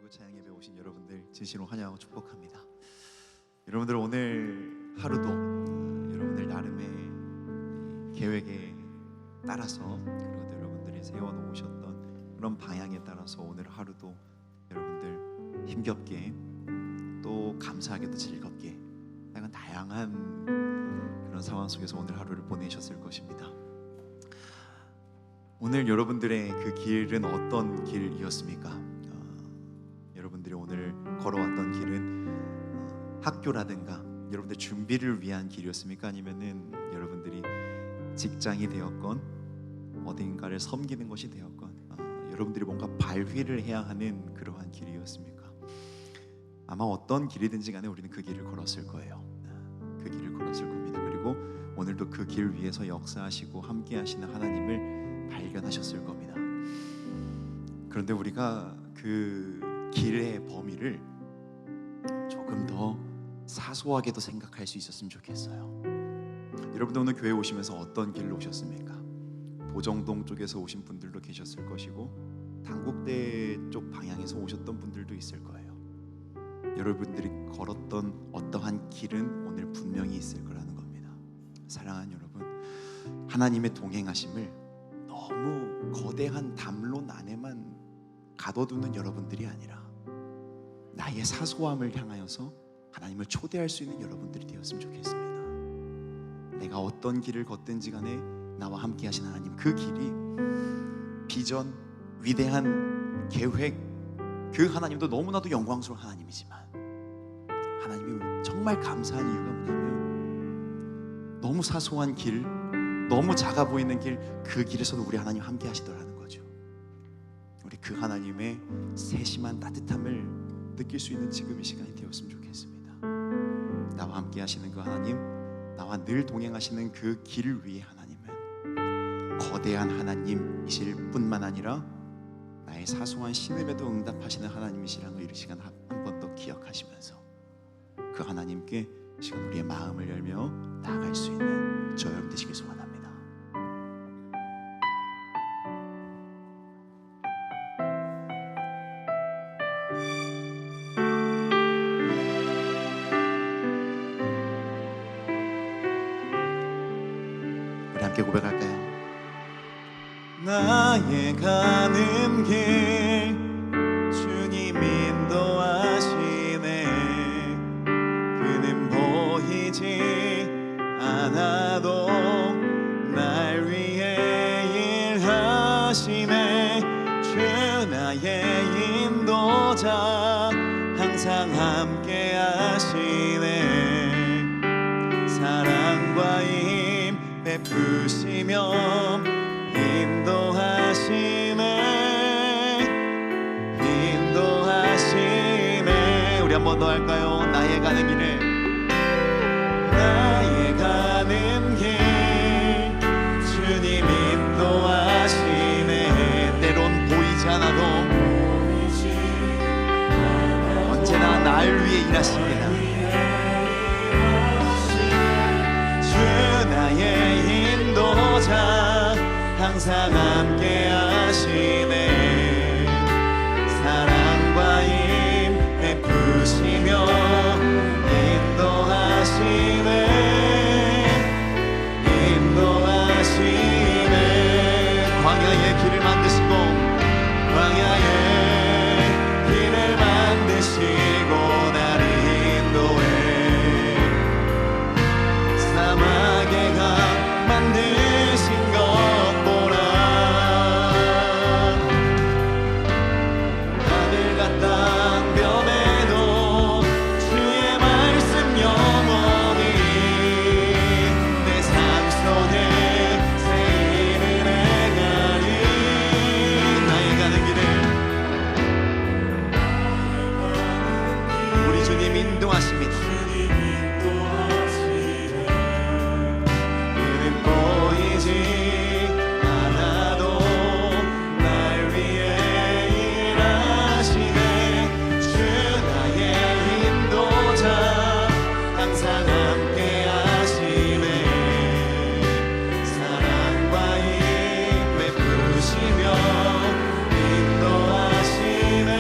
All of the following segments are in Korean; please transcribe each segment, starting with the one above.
그리고 찬양 예배 오신 여러분들 진심으로 환영하고 축복합니다. 여러분들 오늘 하루도 여러분들 나름의 계획에 따라서 그리고 여러분들이 세워놓으셨던 그런 방향에 따라서 오늘 하루도 여러분들 힘겹게 또 감사하게도 즐겁게 약간 다양한 그런 상황 속에서 오늘 하루를 보내셨을 것입니다. 오늘 여러분들의 그 길은 어떤 길이었습니까? 여러분들이 오늘 걸어왔던 길은 학교라든가 여러분들 준비를 위한 길이었습니까? 아니면은 여러분들이 직장이 되었건 어딘가를 섬기는 것이 되었건 여러분들이 뭔가 발휘를 해야 하는 그러한 길이었습니까? 아마 어떤 길이든지 간에 우리는 그 길을 걸었을 거예요. 그 길을 걸었을 겁니다. 그리고 오늘도 그 길 위에서 역사하시고 함께 하시는 하나님을 발견하셨을 겁니다. 그런데 우리가 그 길의 범위를 조금 더 사소하게도 생각할 수 있었으면 좋겠어요. 여러분들 오늘 교회 오시면서 어떤 길로 오셨습니까? 보정동 쪽에서 오신 분들도 계셨을 것이고 당국대 쪽 방향에서 오셨던 분들도 있을 거예요. 여러분들이 걸었던 어떠한 길은 오늘 분명히 있을 거라는 겁니다. 사랑하는 여러분, 하나님의 동행하심을 너무 거대한 담론 안에만 가둬두는 여러분들이 아니라 나의 사소함을 향하여서 하나님을 초대할 수 있는 여러분들이 되었으면 좋겠습니다. 내가 어떤 길을 걷든지 간에 나와 함께 하신 하나님, 그 길이 비전, 위대한 계획, 그 하나님도 너무나도 영광스러운 하나님이지만 하나님이 정말 감사한 이유가 뭐냐면 너무 사소한 길, 너무 작아 보이는 길, 그 길에서도 우리 하나님 함께 하시더라는 거죠. 우리 그 하나님의 세심한 따뜻함을 느낄 수 있는 지금 이 시간이 되었으면 좋겠습니다. 나와 함께 하시는 그 하나님, 나와 늘 동행하시는 그 길 위에 하나님은 거대한 하나님이실 뿐만 아니라 나의 사소한 신음에도 응답하시는 하나님이시라는 걸 이 시간 한 번 더 기억하시면서 그 하나님께 이 시간 우리의 마음을 열며 나아갈 수 있는 저 여러분 되시길 소원합니다. 우리 함께 고백할까요? 나의 가는 길 주님 인도하시네. 그는 보이지 않아도 날 위해 일하시네. 주 나의 인도자 항상 함께 하시네. 사랑과 힘 베푸시며 인도하시네. 우리 한 번 더 할까요? 나의 가는 길에, 나의 가는 길 주님 인도하시네. 때론 보이지 않아도 언제나 날 위해 일하십니다. 주 나의 인도자 항상 함께 하시네. 사랑과 힘 베푸시며 인도하시네. 광야의 길을 만드시고 광야의 길을 만드시고 나를 인도해. 사막의 강 만드신 것 보라. 하늘과 땅 변해도 주의 말씀 영원히 내 삶 속에 새 일을 행하리. 나의 가는 길을 우리 주님 인도하십니다. 인도하시며 인도하시네.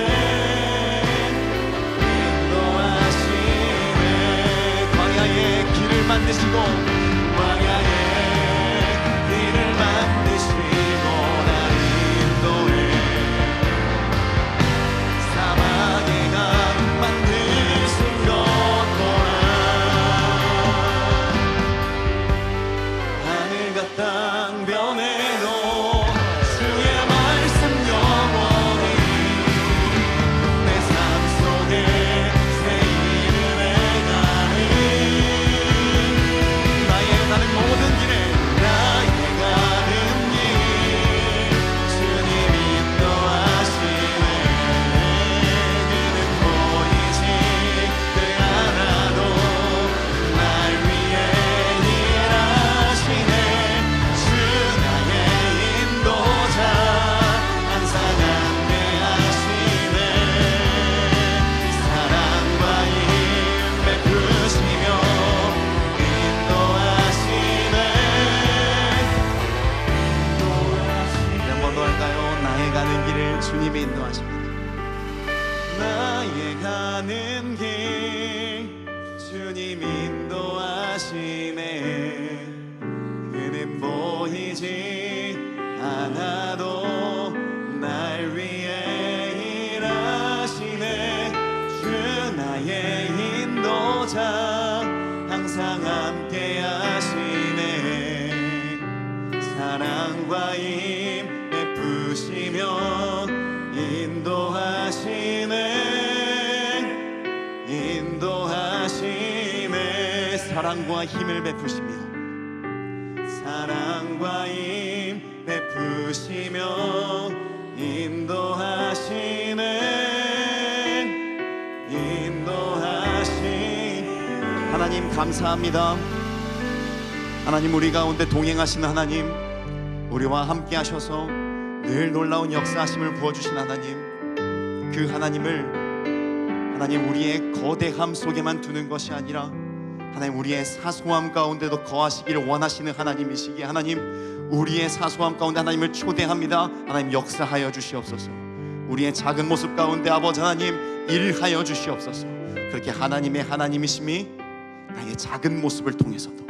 나의 가는 길 주님 인도하시네. 그는 보이지 않아도 날 위해 일하시네. 주 나의 인도자 항상 함께 하시네. 사랑과 힘 베푸시며 인도하시네. 사랑과 힘을 베푸시며 사랑과 힘 베푸시며 인도하시네. 하나님 감사합니다. 하나님 우리 가운데 동행하시는 하나님, 우리와 함께 하셔서 늘 놀라운 역사하심을 부어주신 하나님, 그 하나님을 하나님 우리의 거대함 속에만 두는 것이 아니라 하나님 우리의 사소함 가운데도 거하시기를 원하시는 하나님이시기에 하나님 우리의 사소함 가운데 하나님을 초대합니다. 하나님 역사하여 주시옵소서. 우리의 작은 모습 가운데 아버지 하나님 일하여 주시옵소서. 그렇게 하나님의 하나님이심이 나의 작은 모습을 통해서도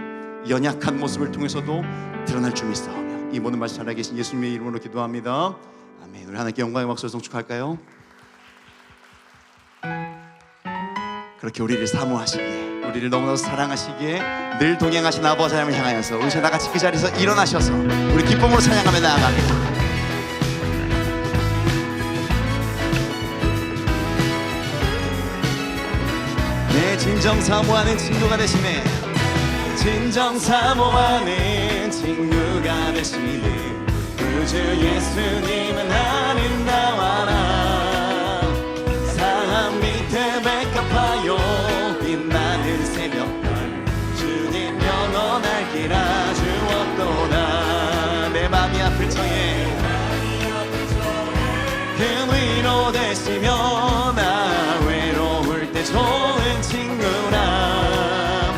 연약한 모습을 통해서도 드러날 줄 믿사오며 이 모든 말씀 살아계신 예수님의 이름으로 기도합니다. 아멘. 우리 하나님께 영광의 박수를 송축할까요? 그렇게 우리를 사모하시기에 우리를 너무나도 사랑하시기에 늘 동행하신 아버지 하나님을 향하여서 우리 다 같이 그 자리에서 일어나셔서 우리 기쁨으로 찬양하며 나아갑니다. 내 진정 사모하는 친구가 되시네. 진정 사모하는 친구가 되시는 그 주 예수님은 아름다워라. 산 밑에 백합하여 빛나는 새벽별 주님 영원할 길 아주었도다. 내 맘이 아플 적에 그 위로 되시며 나 외로울 때 좋은 친구라.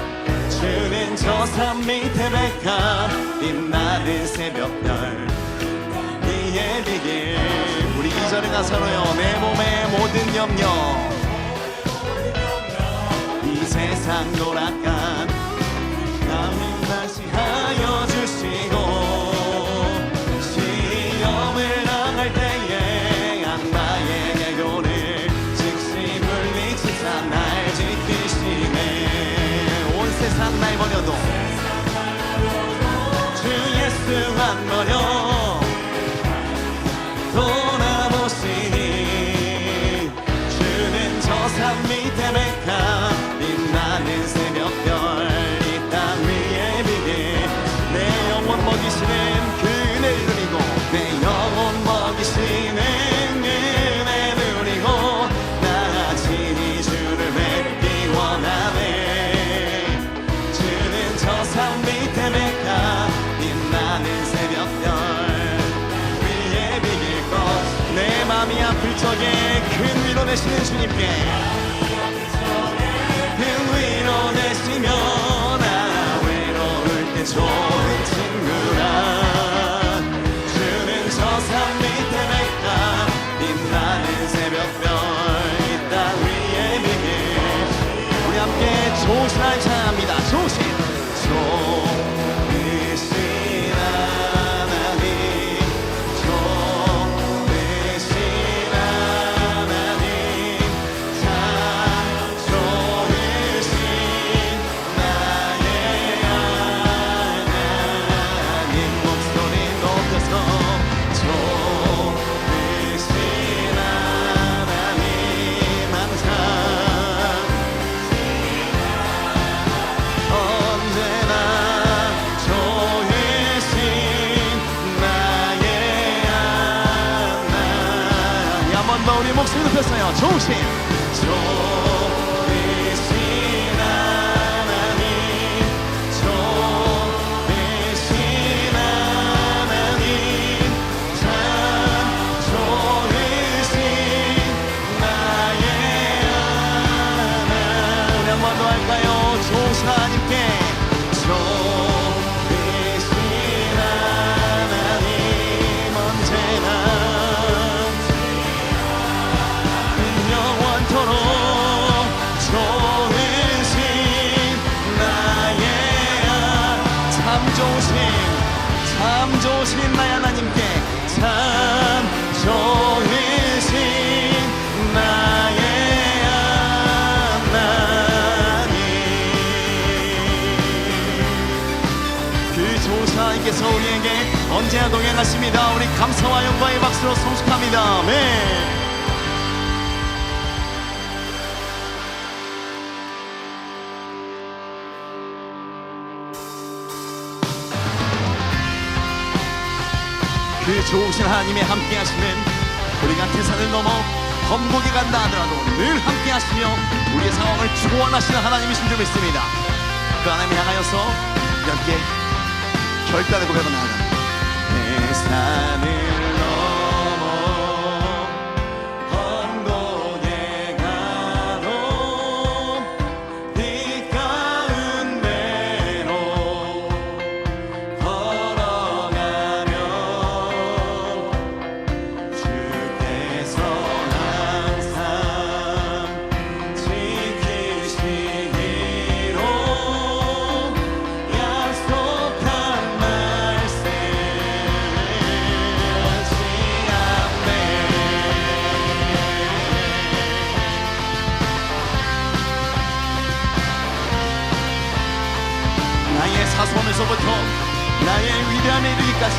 주는 저 산 밑에 백합 빛나는 새벽별 비에 비길. 우리 2절에 가서로요. 내 몸의 모든 염려 이 세상 노락간 남은 다시 하여 주시고 시험을 당할 때에 악마의 계교를 즉시 물리치사 날 지키시네. 온 세상 날 버려도 주 예수 안 버려 돌아보시니. 주는 저 산 밑에 백합 빛나는 새벽별 이 땅 위에 비게. 내 영혼 먹이시는 그 은혜를 누리고 내 영혼 먹이시는 은혜 누리고 나 친히 주를 뵙기 원하네. 주는 저 산 밑에 백합 빛나는 새벽별 위에 비길 것. 내 맘이 아플 적에 큰 위로 되시는 주님께 큰 위로 되시며 나 외로울 때 좋은 친구라. 주는 저 산 밑에 백합 빛나는 새벽별 이 땅 위에 비길. 우리 함께 좋으신 하나님 찬양합니다. 좋으신 하나님, 좋으신 하나님, 참 좋으신 나의 하나님. 목소리 높여서 좋으신 하나님 항상 언제나 좋으신 나의 하나님. 한 번 더 우리 목소리 높였어요. 좋으신 하나님, 좋으신 하나님, 참 좋으신 나의 하나님. 우리 한 번 더 할까요? 좋으신 하나님께 좋으신 하나님 언제나 영원 참 좋으신 나의 하나님께 참 좋으신 나의 하나님 그 좋으신 하나님께서 우리에게 언제나 동행하십니다. 우리 감사와 영광의 박수로 성숙합니다. 아멘. 그 좋으신 하나님의 함께 하시는 우리가 태산을 넘어 건국에 간다 하더라도 늘 함께 하시며 우리의 상황을 주관하시는 하나님이신 줄 믿습니다. 그 하나님 향하여서 함께 결단의 고백을 나아갑니다. 태산을 넘어 건국에 가도 빛 가운데로 걸어가면 주께서 항상 지키시기로 약속한 말씀 나의 사소함에서부터 나의 위대함에 이르기까지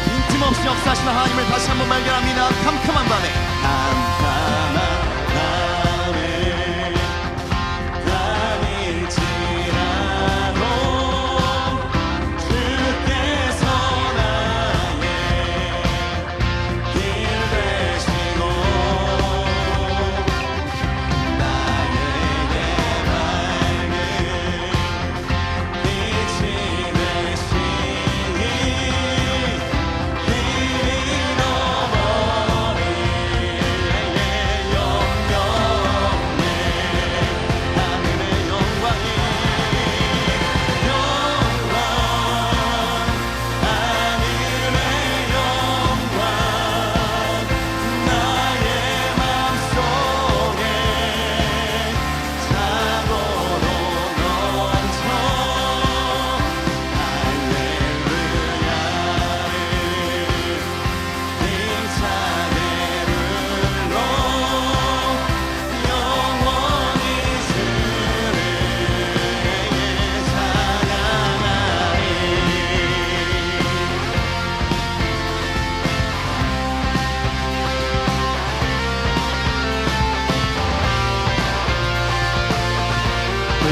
빈틈없이 역사하시는 하나님을 다시 한번 발견합니다. 캄캄한 밤에 다닐지라도 주께서 나의 길 되시고 나에게 밝은 빛이 되시니 길 잃어버린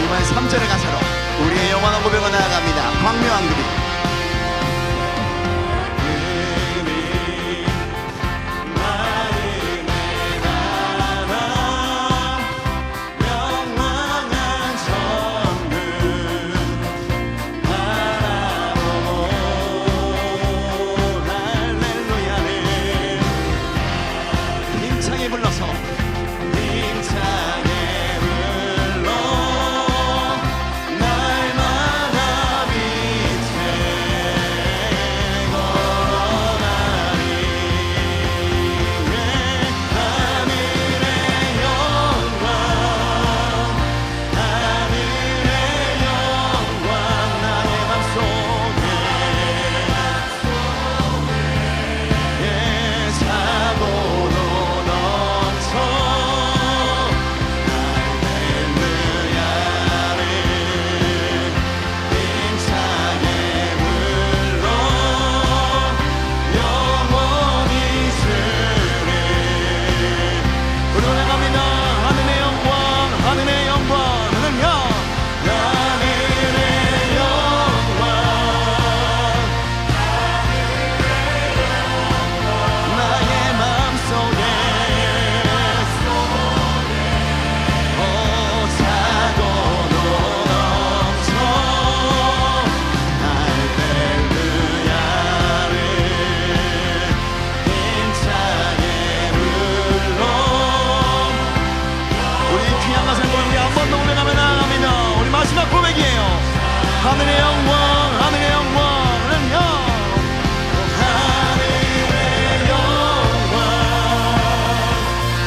이번엔 3절의 가사로 우리의 영원한 고백으로 나아갑니다. 광명한 그림 불러서 힘차게 불러 날마다 빛에 걸어가리 하늘의 영광 하늘의 영광 나의 맘속에 사고로 마지막 고백이에요. 하늘의 영광 하늘의 영광은요 하늘의 영광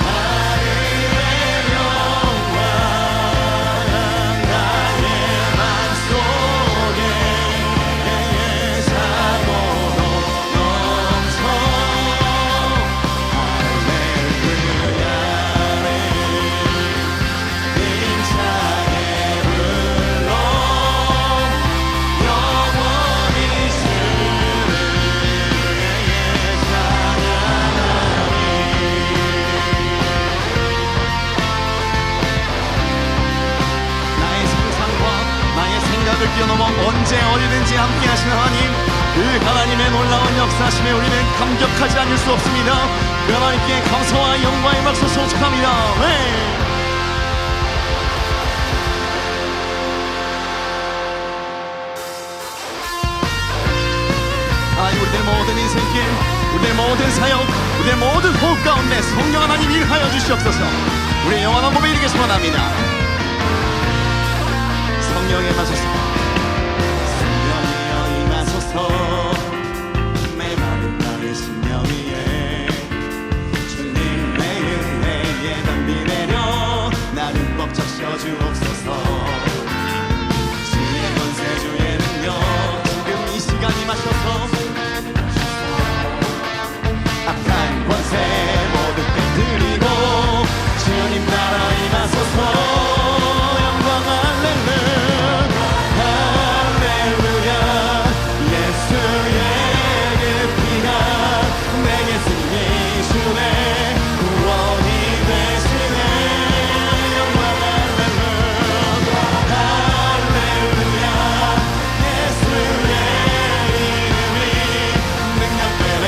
하늘의 영광 나의 맘속에 사고로 뛰어넘어 언제 어디든지 함께 하시는 하나님, 그 하나님의 놀라운 역사심에 우리는 감격하지 않을 수 없습니다. 그 하나님께 감사와 영광의 박수 소축합니다. 네. 하나님, 우리들 모든 인생길, 우리들 모든 사역, 우리들 모든 호흡 가운데 성령 하나님 일하여 주시옵소서. 우리의 영원한 몸에 이르게 소원합니다. 성령의 마소서, 성령이여 임하소서. 메마른 나의 심령 위에 주님 내 은혜에 담비 내려 나를 벅 적셔 주옵소서. 주의 권세 주의 능력 지금 이 시간 임하셔서 악한 권세 모두 깨뜨리고 주님 나라 임하소서. 영광 할렐루야 할렐루야. 예수의 그 피가 내게 승리 주네 구원이 되시네. 영광 할렐루야 할렐루야. 예수의 이름이 능력되네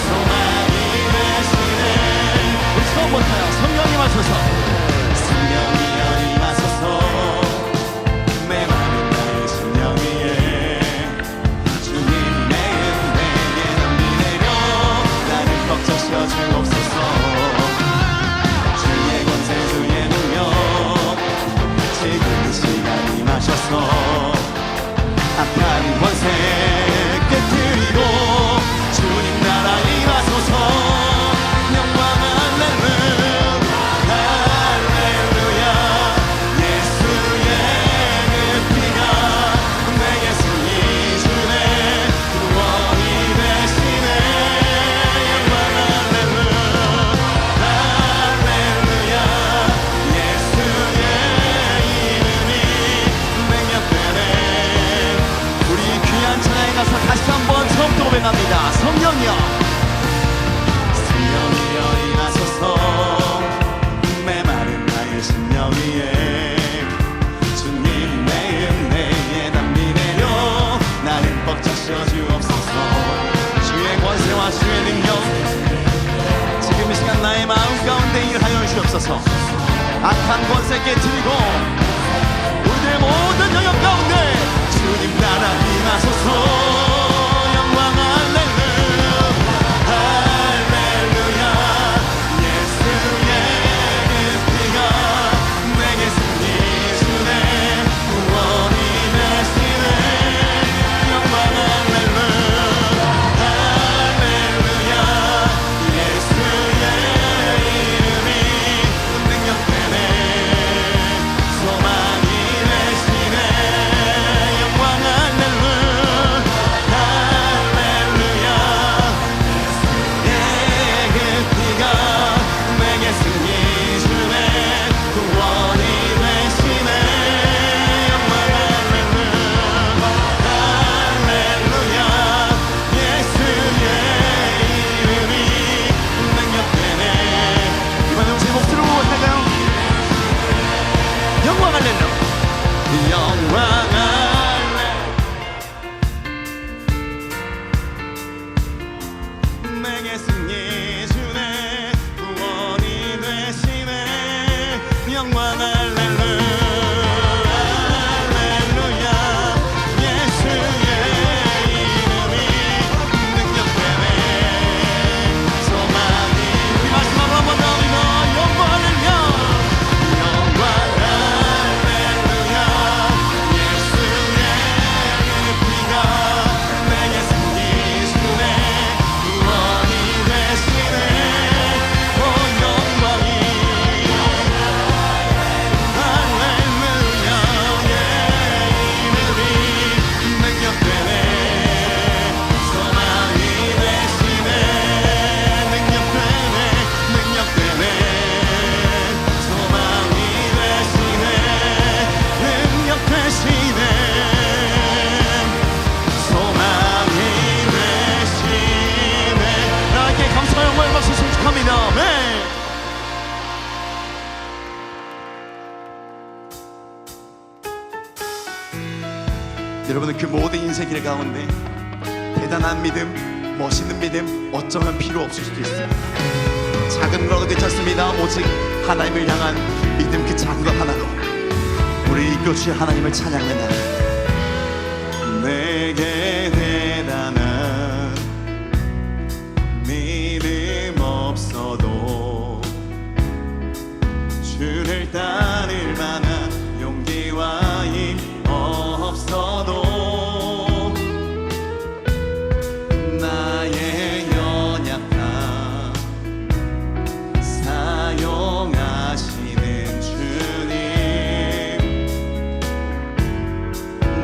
소망이 되시네. 우리 처음부터요. 성령이 마소서, 성령이여 임하소서. 메마른 나의 심령 위에 주님 내 은혜에 담비 내려 나를 벅 적셔 주옵소서. 주의 권세 주의 능력 지금 이 시간 임하셔서 악한 권세 깨뜨리고 주님 나라 임하소서. 영광 할렐루야 할렐루야. 예수의 그 피가 내게 승리 주네 구원이 되시네. 영광 할렐루야 할렐루야. 예수의 이름이 능력되네. 우리 귀한 찬양에 가서 다시 한번 처음부터 고백합니다. 성령이여 성령이여 임하소서. 메마른 나의 심령 위에 주님 내 은혜에 담비 내려 나를 벅 적셔 주옵소서. 주의 권세와 주의 능력 지금 이 시간 나의 마음 가운데 일하여 주옵소서. 악한 권세 깨뜨리고 우리의 모든 영역 가운데 주님 나라 임하소서. 영광 할렐루야 할렐루야. 예수의 그 피가 내게 승리 주네 구원이 되시네. 영광 할렐루야 할렐루야. 예수의 이름이 능력되네 소망이 되시네. 영광 할렐루야 여러분은 그 모든 인생 길 가운데 대단한 믿음, 멋있는 믿음 어쩌면 필요 없을 수도 있습니다. 작은 거라도 괜찮습니다. 오직 하나님을 향한 믿음 그 작은 것 하나로 우리를 이끌어주실 하나님을 찬양하는 날. 내게 대단한 믿음 없어도 주를 따를 만한 용기와 힘 없어도 나의 연약함 사용하시는 주님,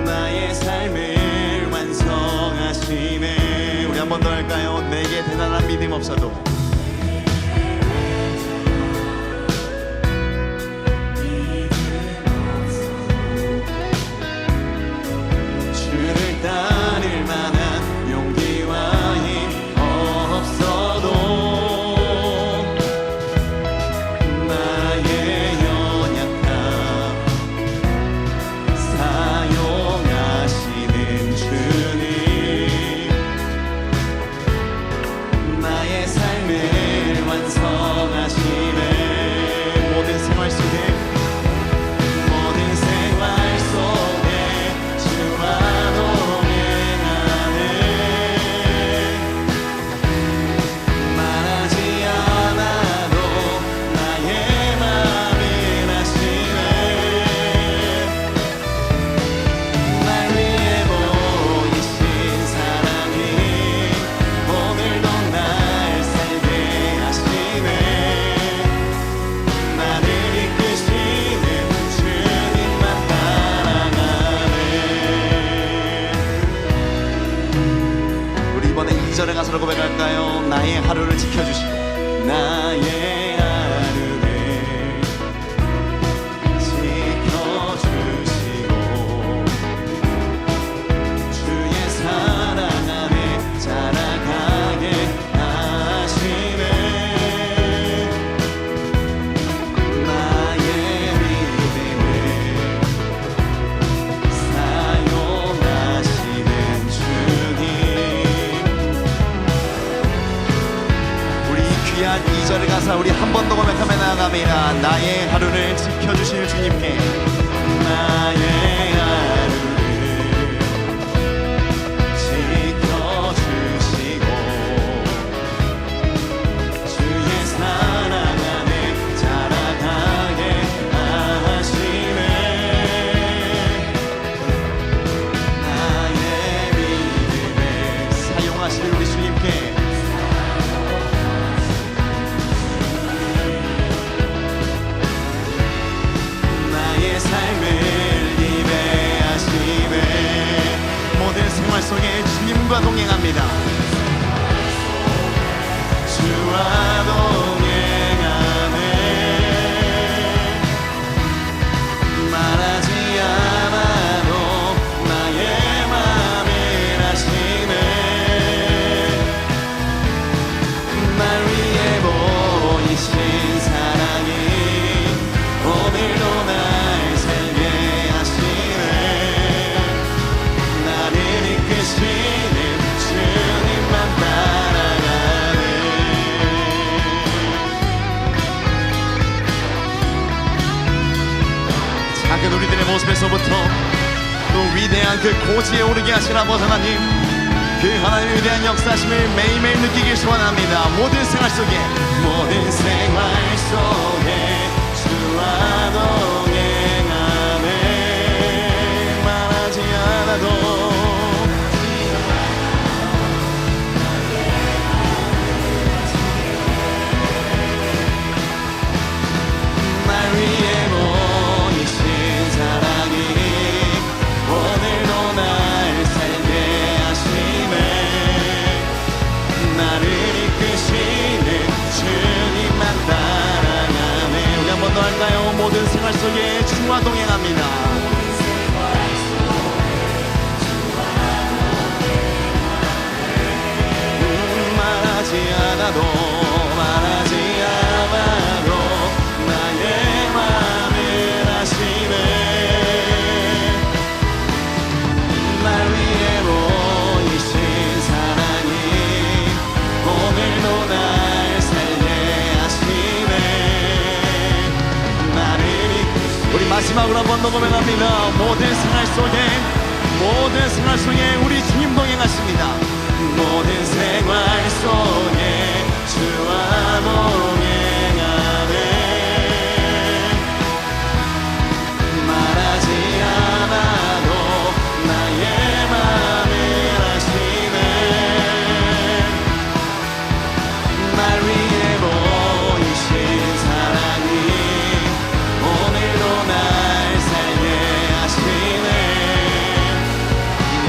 나의 삶을 완성하시네. 우리 한 번 더 할까요? 내게 대단한 믿음 없어도 주를 따를 만한 용기와 힘 없어도 나의 연약함 사용하시는 주님, 나의 삶을 완성하시네. 모든 생활 속에 모든 생활 속에 주와 동행하네. 말하지 않아도 나의 맘을 아시네. 날 위해 보이신 사랑이 오늘도 날 살게 하시네. 나를 이끄시는 주님만 따라가네. 우리 이번에 2절에 가서 고백할까요? 나의 하루를 지켜주시고 나의 하루를 지켜주시고 주의 사랑 안에 자라가게 하시네. 나의 믿음을 사용하시는 주님, 우리 귀한 2절을 가사 우리 한 번 더 고백하며 나아갑니다. 나의 하루를 지켜주시는 주님께 나의 하루를 지켜주시고 주의 사랑 안에 자라가게 하시네. 나의 믿음을 사용하시는 우리 주님께 나의 삶을 예배하시네. 모든 생활 속에 주님과 동행합니다. 주와 동행하네. 말하지 않아도 나의 맘을 아시네. 날 위해 보이신 사랑이 오늘도 날 살게 하시네. 나를 이끄시는 주님만 따라가네. 작은 우리들의 모습에서부터 또 위대한 그 고지에 오르게 하신 아버지 하나님, 그 하나님의 위대한 역사심을 매일매일 느끼길 소원합니다. 모든 생활 속에 주와 동행하네. 말하지 않아도 날 위해 보이신 사랑이 오늘도 날 살게 하시네. 나를 이끄시는 주님만 따라가네. 우리 한 번 더 할까요? 모든 생활 속에 주와 동행합니다. 말하지 않아도 나의 맘을 아시네. 날 마지막으로 한 번 더 고백합니다. 모든 생활 속에 우리 주님 동행하십니다. 모든 생활 속에 주와 동행하네. 말하지 않아도 나의 맘을 아시네. 날 위해 보이신 사랑이 오늘도 날 살게 하시네.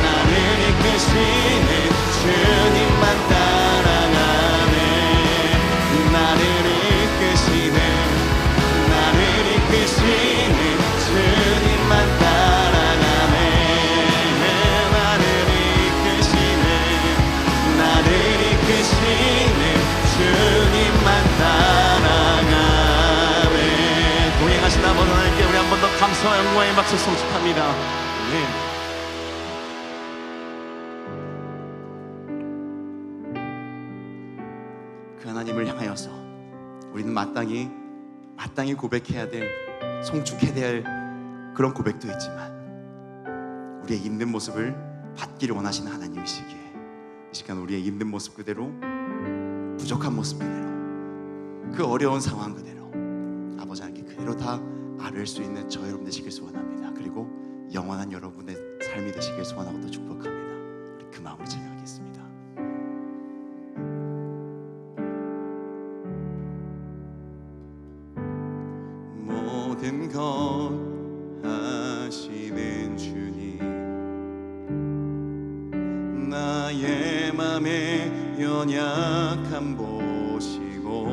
나를 이끄시는 주님만 따라가네. 나를 이끄시는 주님만 따라가네. 나를 이끄시는 주님만 따라가네. 동행하신 아버지 하나님께 우리 한 번 더 감사와 영광의 박수 송축합니다. 네. 그 하나님을 향하여서 우리는 마땅히 고백해야 될, 송축해야 될 그런 고백도 있지만 우리의 있는 모습을 받기를 원하시는 하나님이시기에 이 시간 우리의 있는 모습 그대로, 부족한 모습 그대로, 그 어려운 상황 그대로 아버지 하나님께 그대로 다 아뢰을 수 있는 저 여러분 되시길 소원합니다. 그리고 영원한 여러분의 삶이 되시길 소원하고 또 축복합니다. 우리 그 마음으로 찬양하겠습니다. 모든 것 하시는 주님, 나의 맘의 연약함 보시고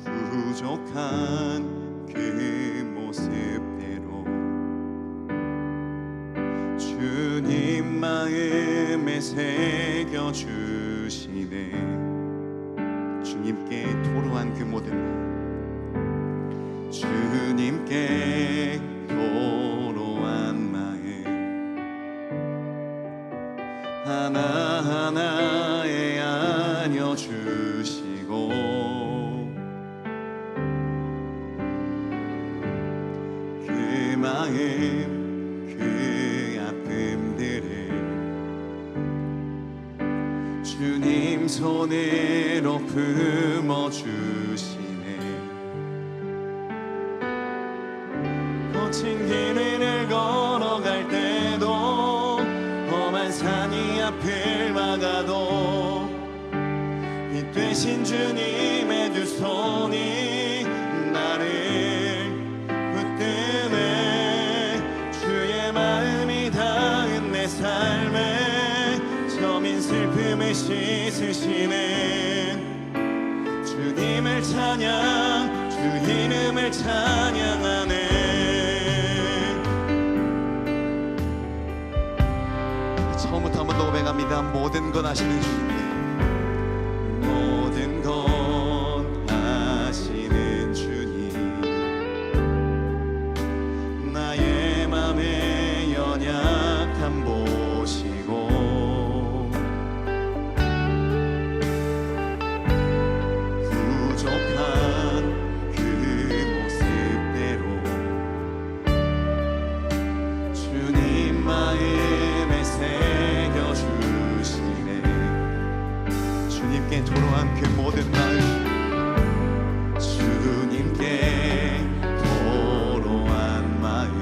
부족한 그 모습대로 주님 마음에 새겨주시네. 주님께 토로한 그 모든 마음, 주님께 토로한 마음 하나하나에 안겨주시고 그 마음, 그 아픔들을 주님 손으로 품어주시네. 거친 길을 걸어갈 때도 험한 산이 앞을 막아도 이 되신 주님의 두 손이 나를 붙드네. 주의 마음이 닿은 내 삶에 저민 슬픔을 씻으시네. 주님을 찬양, 주 이름을 찬양하네. 처음부터 한 번 더 고백합니다. 모든 것 아시는 주님께, 모든 것 아시는 주님, 나의 맘의 연약함 보시고 부족한 그 모습대로 주님 마음에 새겨주시네. 주님께 토로한 그 모든 마음, 주님께 토로한 마음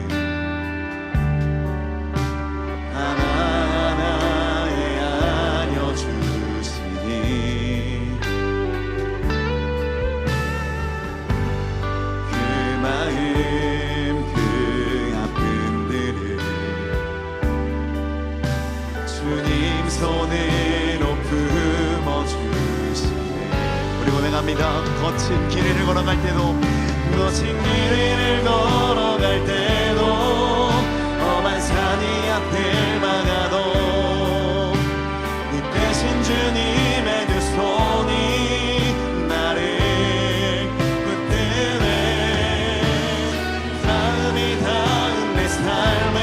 하나하나에 안겨주시니 그 마음, 그 아픔들을 주님 손으로 품어주시네. 우리 고백합니다. 거친 길을 걸어갈 때도, 거친 길을 걸어갈 때도 험한 산이 앞을 막아도 이 되신 주님의 두 손이 나를 붙드네. 마음이 닿은 내 삶에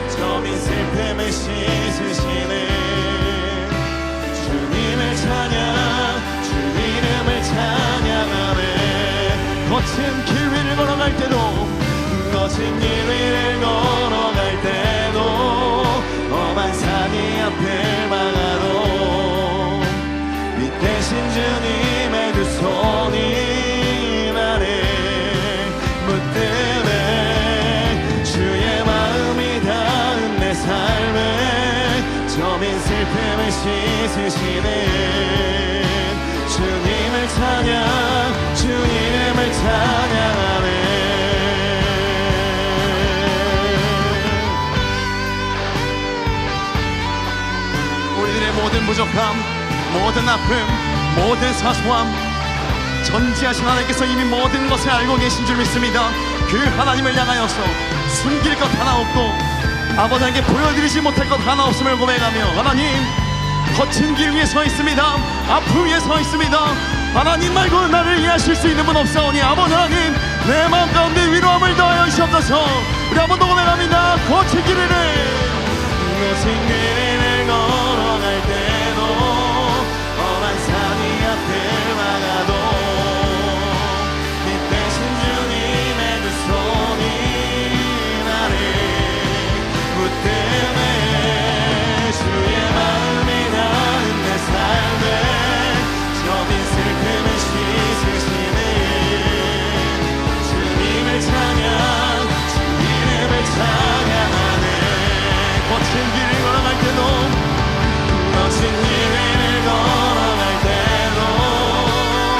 저민 슬픔을 씻으시네. 주님을 찬양, 주 이름을 찬양 거친 길 위를 걸어갈 때도 험한 산이 앞을 막아도 빛대신 주님의 두 손이 나를 붙드네. 주의 마음이 닿은 내 삶에 저민 슬픔을 씻으시는 주님을 찬양, 주 이름을 찬양하네. 우리들의 모든 부족함, 모든 아픔, 모든 사소함, 전지하신 하나님께서 이미 모든 것을 알고 계신 줄 믿습니다. 그 하나님을 향하여서 숨길 것 하나 없고 아버지에게 보여드리지 못할 것 하나 없음을 고백하며, 하나님, 거친 길 위에 서 있습니다. 아픔 위에 서 있습니다. 하나님 말고 나를 이해하실 수 있는 분 없사오니 아버지 하나님, 내 마음 가운데 위로함을 더하여 주옵소서. 우리 한번 더 고백합니다. 거친 길 위를 걸어갈 때도 험한 산이 앞을 막아도 빛대신 주님의 두 손이 나를 붙드네. 주의 마음이 닿은 내 삶에 저민 슬픔을 씻으시는 주님을 찬양, 주 이름을 찬양하네. 거친 길을 걸어갈 때도 거친 길을 걸어갈 때도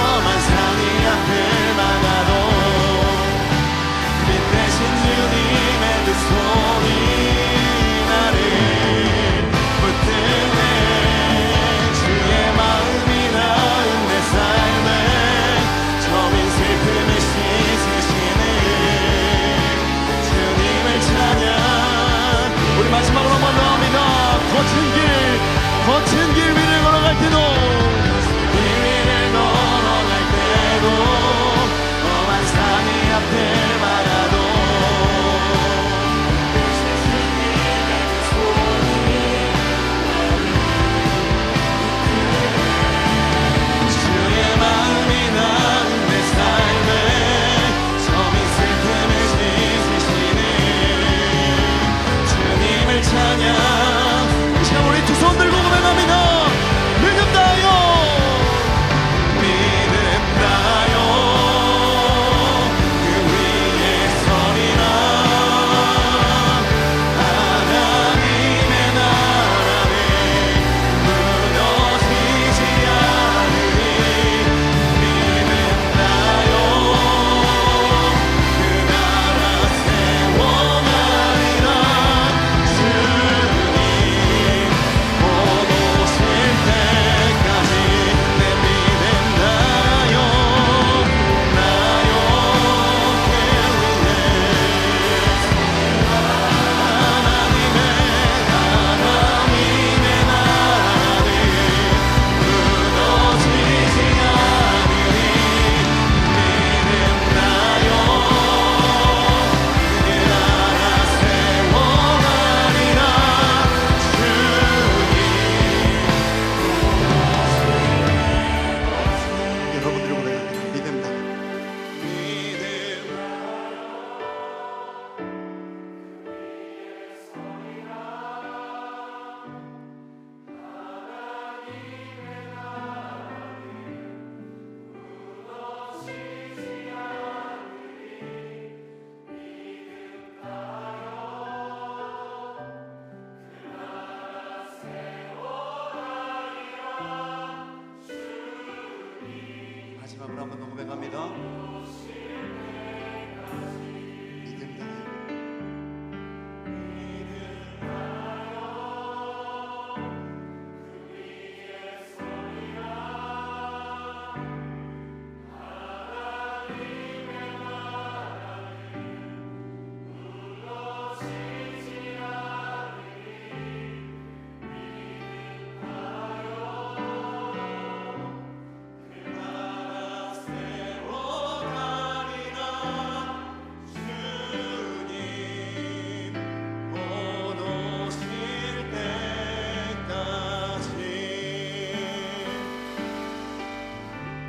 험한 산이 앞을 막아도 빛대신 주님의 두 손이 나를 붙드네. 주의 마음이 닿은 내 삶에 저민 슬픔을 씻으시는 주님을 찬양. 우리 마지막으로 한번 더 합니다. 거친 길 위를 걸어갈 때도, 길 위를 걸어갈 때도 험한 산이 앞을 막아도 주의 마음이 닿은 내 삶에 저민 슬픔을 씻으시는 주님을 찬양. 우리 두 손 들고 고백합니다. 믿음다요, 믿음다요, 그 위에 서리라. 하나님의 나라는 무너지지 않으니. 믿음다요, 그 나라 세워가리라. 마지막으로 한번 더 고백합니다. 믿음다요.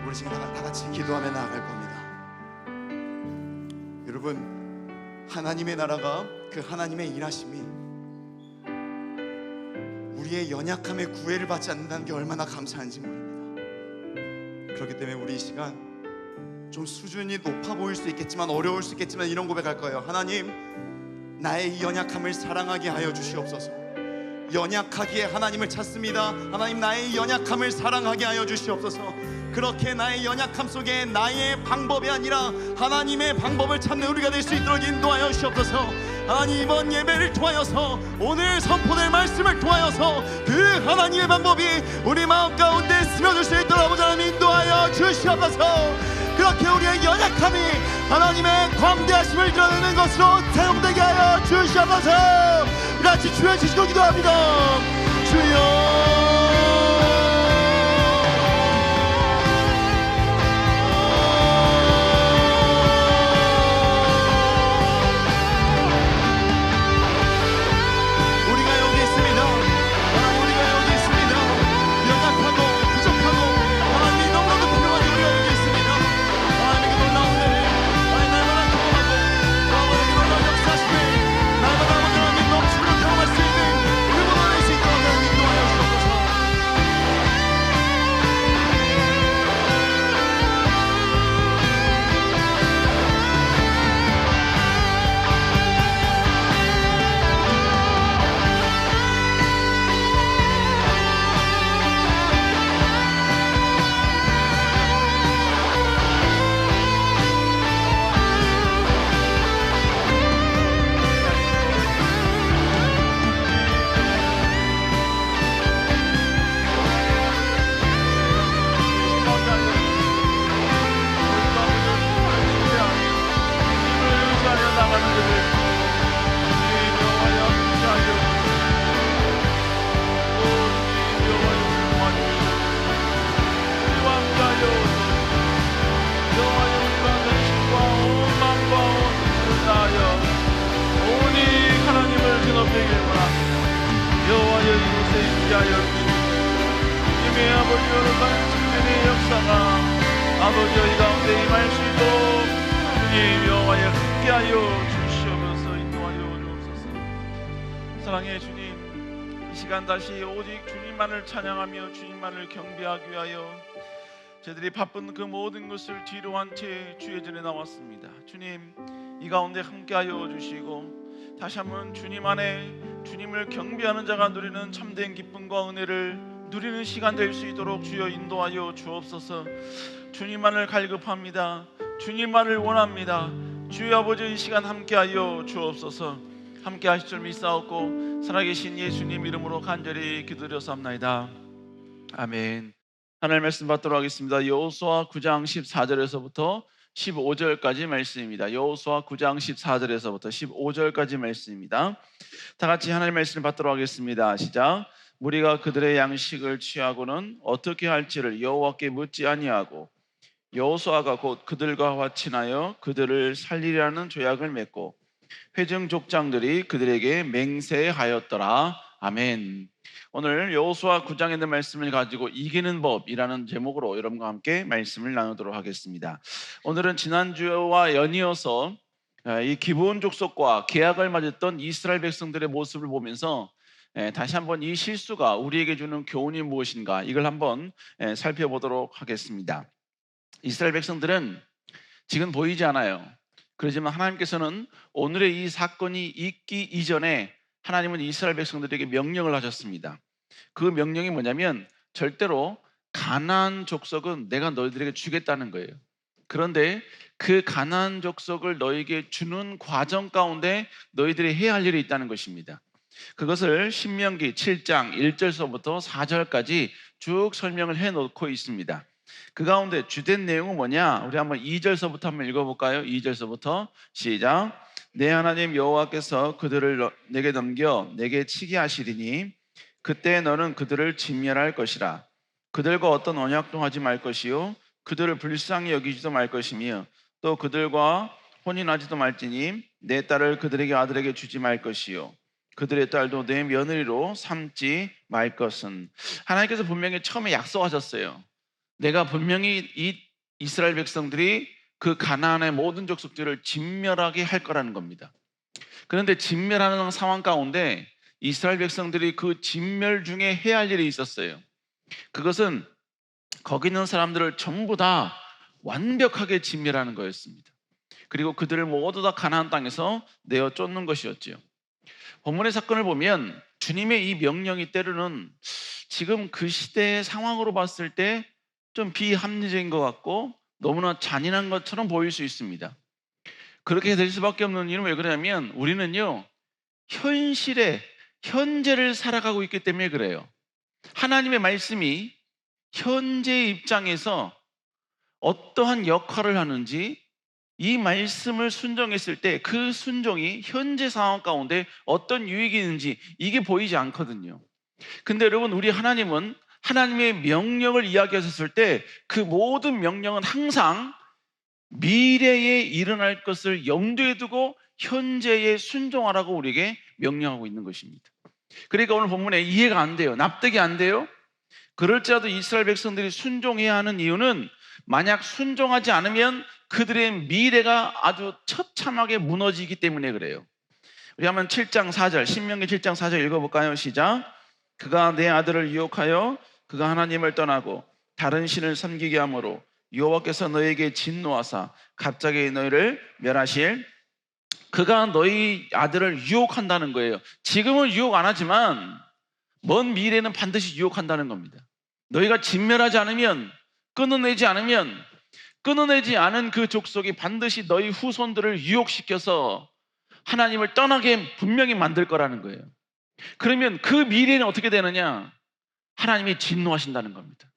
우리 지금 다 같이 기도하며 나아갈 겁니다. 여러분, 하나님의 나라가, 그 하나님의 일하심이 우리의 연약함의 구애를 받지 않는다는 게 얼마나 감사한지 모릅니다. 그렇기 때문에 우리 이 시간 좀 수준이 높아 보일 수 있겠지만, 어려울 수 있겠지만, 이런 고백할 거예요. 하나님, 나의 이 연약함을 사랑하게 하여 주시옵소서. 연약하기에 하나님을 찾습니다. 하나님, 나의 이 연약함을 사랑하게 하여 주시옵소서. 그렇게 나의 연약함 속에 나의 방법이 아니라 하나님의 방법을 찾는 우리가 될 수 있도록 인도하여 주시옵소서. 하나님, 이번 예배를 통하여서, 오늘 선포될 말씀을 통하여서 그 하나님의 방법이 우리 마음 가운데 스며들 수 있도록 아버지 하나님 인도하여 주시옵소서. 그렇게 우리의 연약함이 하나님의 광대하심을 드러내는 것으로 사용되게 하여 주시옵소서. 같이 주여 주시고 기도합니다. 주여, 여호와여 이곳에 임재하여 주시옵소서. 주님의 아버지 오른발 승리의 역사가 아버지여 이 가운데 임할 수 있도록 주님 여호와여 함께하여 주시옵소서. 인도하여 주옵소서. 사랑의 주님, 이 시간 다시 오직 주님만을 찬양하며 주님만을 경배하기 위하여 저희들이 바쁜 그 모든 것을 뒤로 한 채 주의 전에 나왔습니다. 주님, 이 가운데 함께하여 주시고 다시 한번 주님 안에 주님을 경배하는 자가 누리는 참된 기쁨과 은혜를 누리는 시간 될 수 있도록 주여 인도하여 주옵소서. 주님만을 갈급합니다. 주님만을 원합니다. 주여 아버지, 이 시간 함께하여 주옵소서. 함께 하실 줄 믿사옵고 살아계신 예수님 이름으로 간절히 기도드렸사옵나이다. 아멘. 하나님 말씀 받도록 하겠습니다. 여호수아 9장 14절에서부터 15절까지 말씀입니다. 여호수아 9장 14절에서부터 15절까지 말씀입니다. 다 같이 하나님 말씀을 받도록 하겠습니다. 시작. 무리가 그들의 양식을 취하고는 어떻게 할지를 여호와께 묻지 아니하고 여호수아가 곧 그들과 화친하여 그들을 살리라는 조약을 맺고 회중 족장들이 그들에게 맹세하였더라. 아멘. 오늘 여호수아 9장에 있는 말씀을 가지고 이기는 법이라는 제목으로 여러분과 함께 말씀을 나누도록 하겠습니다. 오늘은 지난주와 연이어서 이 기브온 족속과 계약을 맺었던 이스라엘 백성들의 모습을 보면서 다시 한번 이 실수가 우리에게 주는 교훈이 무엇인가, 이걸 한번 살펴보도록 하겠습니다. 이스라엘 백성들은 지금 보이지 않아요. 그렇지만 하나님께서는 오늘의 이 사건이 있기 이전에 하나님은 이스라엘 백성들에게 명령을 하셨습니다. 그 명령이 뭐냐면 절대로 가나안 족속은 내가 너희들에게 주겠다는 거예요. 그런데 그 가나안 족속을 너희에게 주는 과정 가운데 너희들이 해야 할 일이 있다는 것입니다. 그것을 신명기 7장 1절서부터 4절까지 쭉 설명을 해놓고 있습니다. 그 가운데 주된 내용은 뭐냐? 우리 한번 2절서부터 한번 읽어볼까요? 2절서부터 시작. 내 하나님 여호와께서 그들을 내게 넘겨 내게 치게 하시리니 그때 너는 그들을 진멸할 것이라. 그들과 어떤 언약도 하지 말 것이요 그들을 불쌍히 여기지도 말 것이며 또 그들과 혼인하지도 말지니 내 딸을 그들에게 아들에게 주지 말 것이요 그들의 딸도 내 며느리로 삼지 말 것은. 하나님께서 분명히 처음에 약속하셨어요. 내가 분명히 이 이스라엘 백성들이 그 가나안의 모든 족속들을 진멸하게 할 거라는 겁니다. 그런데 진멸하는 상황 가운데 이스라엘 백성들이 그 진멸 중에 해야 할 일이 있었어요. 그것은 거기 있는 사람들을 전부 다 완벽하게 진멸하는 거였습니다. 그리고 그들을 모두 다 가나안 땅에서 내어 쫓는 것이었지요. 본문의 사건을 보면 주님의 이 명령이 때로는 지금 그 시대의 상황으로 봤을 때 좀 비합리적인 것 같고 너무나 잔인한 것처럼 보일 수 있습니다. 그렇게 될 수밖에 없는 이유는 왜 그러냐면 우리는요, 현재를 살아가고 있기 때문에 그래요. 하나님의 말씀이 현재의 입장에서 어떠한 역할을 하는지, 이 말씀을 순종했을 때 그 순종이 현재 상황 가운데 어떤 유익이 있는지 이게 보이지 않거든요. 근데 여러분, 우리 하나님은 하나님의 명령을 이야기하셨을 때 그 모든 명령은 항상 미래에 일어날 것을 염두에 두고 현재에 순종하라고 우리에게 명령하고 있는 것입니다. 그러니까 오늘 본문에 이해가 안 돼요. 납득이 안 돼요. 그럴지라도 이스라엘 백성들이 순종해야 하는 이유는 만약 순종하지 않으면 그들의 미래가 아주 처참하게 무너지기 때문에 그래요. 우리 한번 7장 4절, 신명기 7장 4절 읽어볼까요? 시작. 그가 내 아들을 유혹하여 그가 하나님을 떠나고 다른 신을 섬기게 함으로 여호와께서 너에게 진노하사 갑자기 너희를 멸하실. 그가 너희 아들을 유혹한다는 거예요. 지금은 유혹 안 하지만 먼 미래는 반드시 유혹한다는 겁니다. 너희가 진멸하지 않으면, 끊어내지 않은 그 족속이 반드시 너희 후손들을 유혹시켜서 하나님을 떠나게 분명히 만들 거라는 거예요. 그러면 그 미래는 어떻게 되느냐? 하나님이 진노하신다는 겁니다.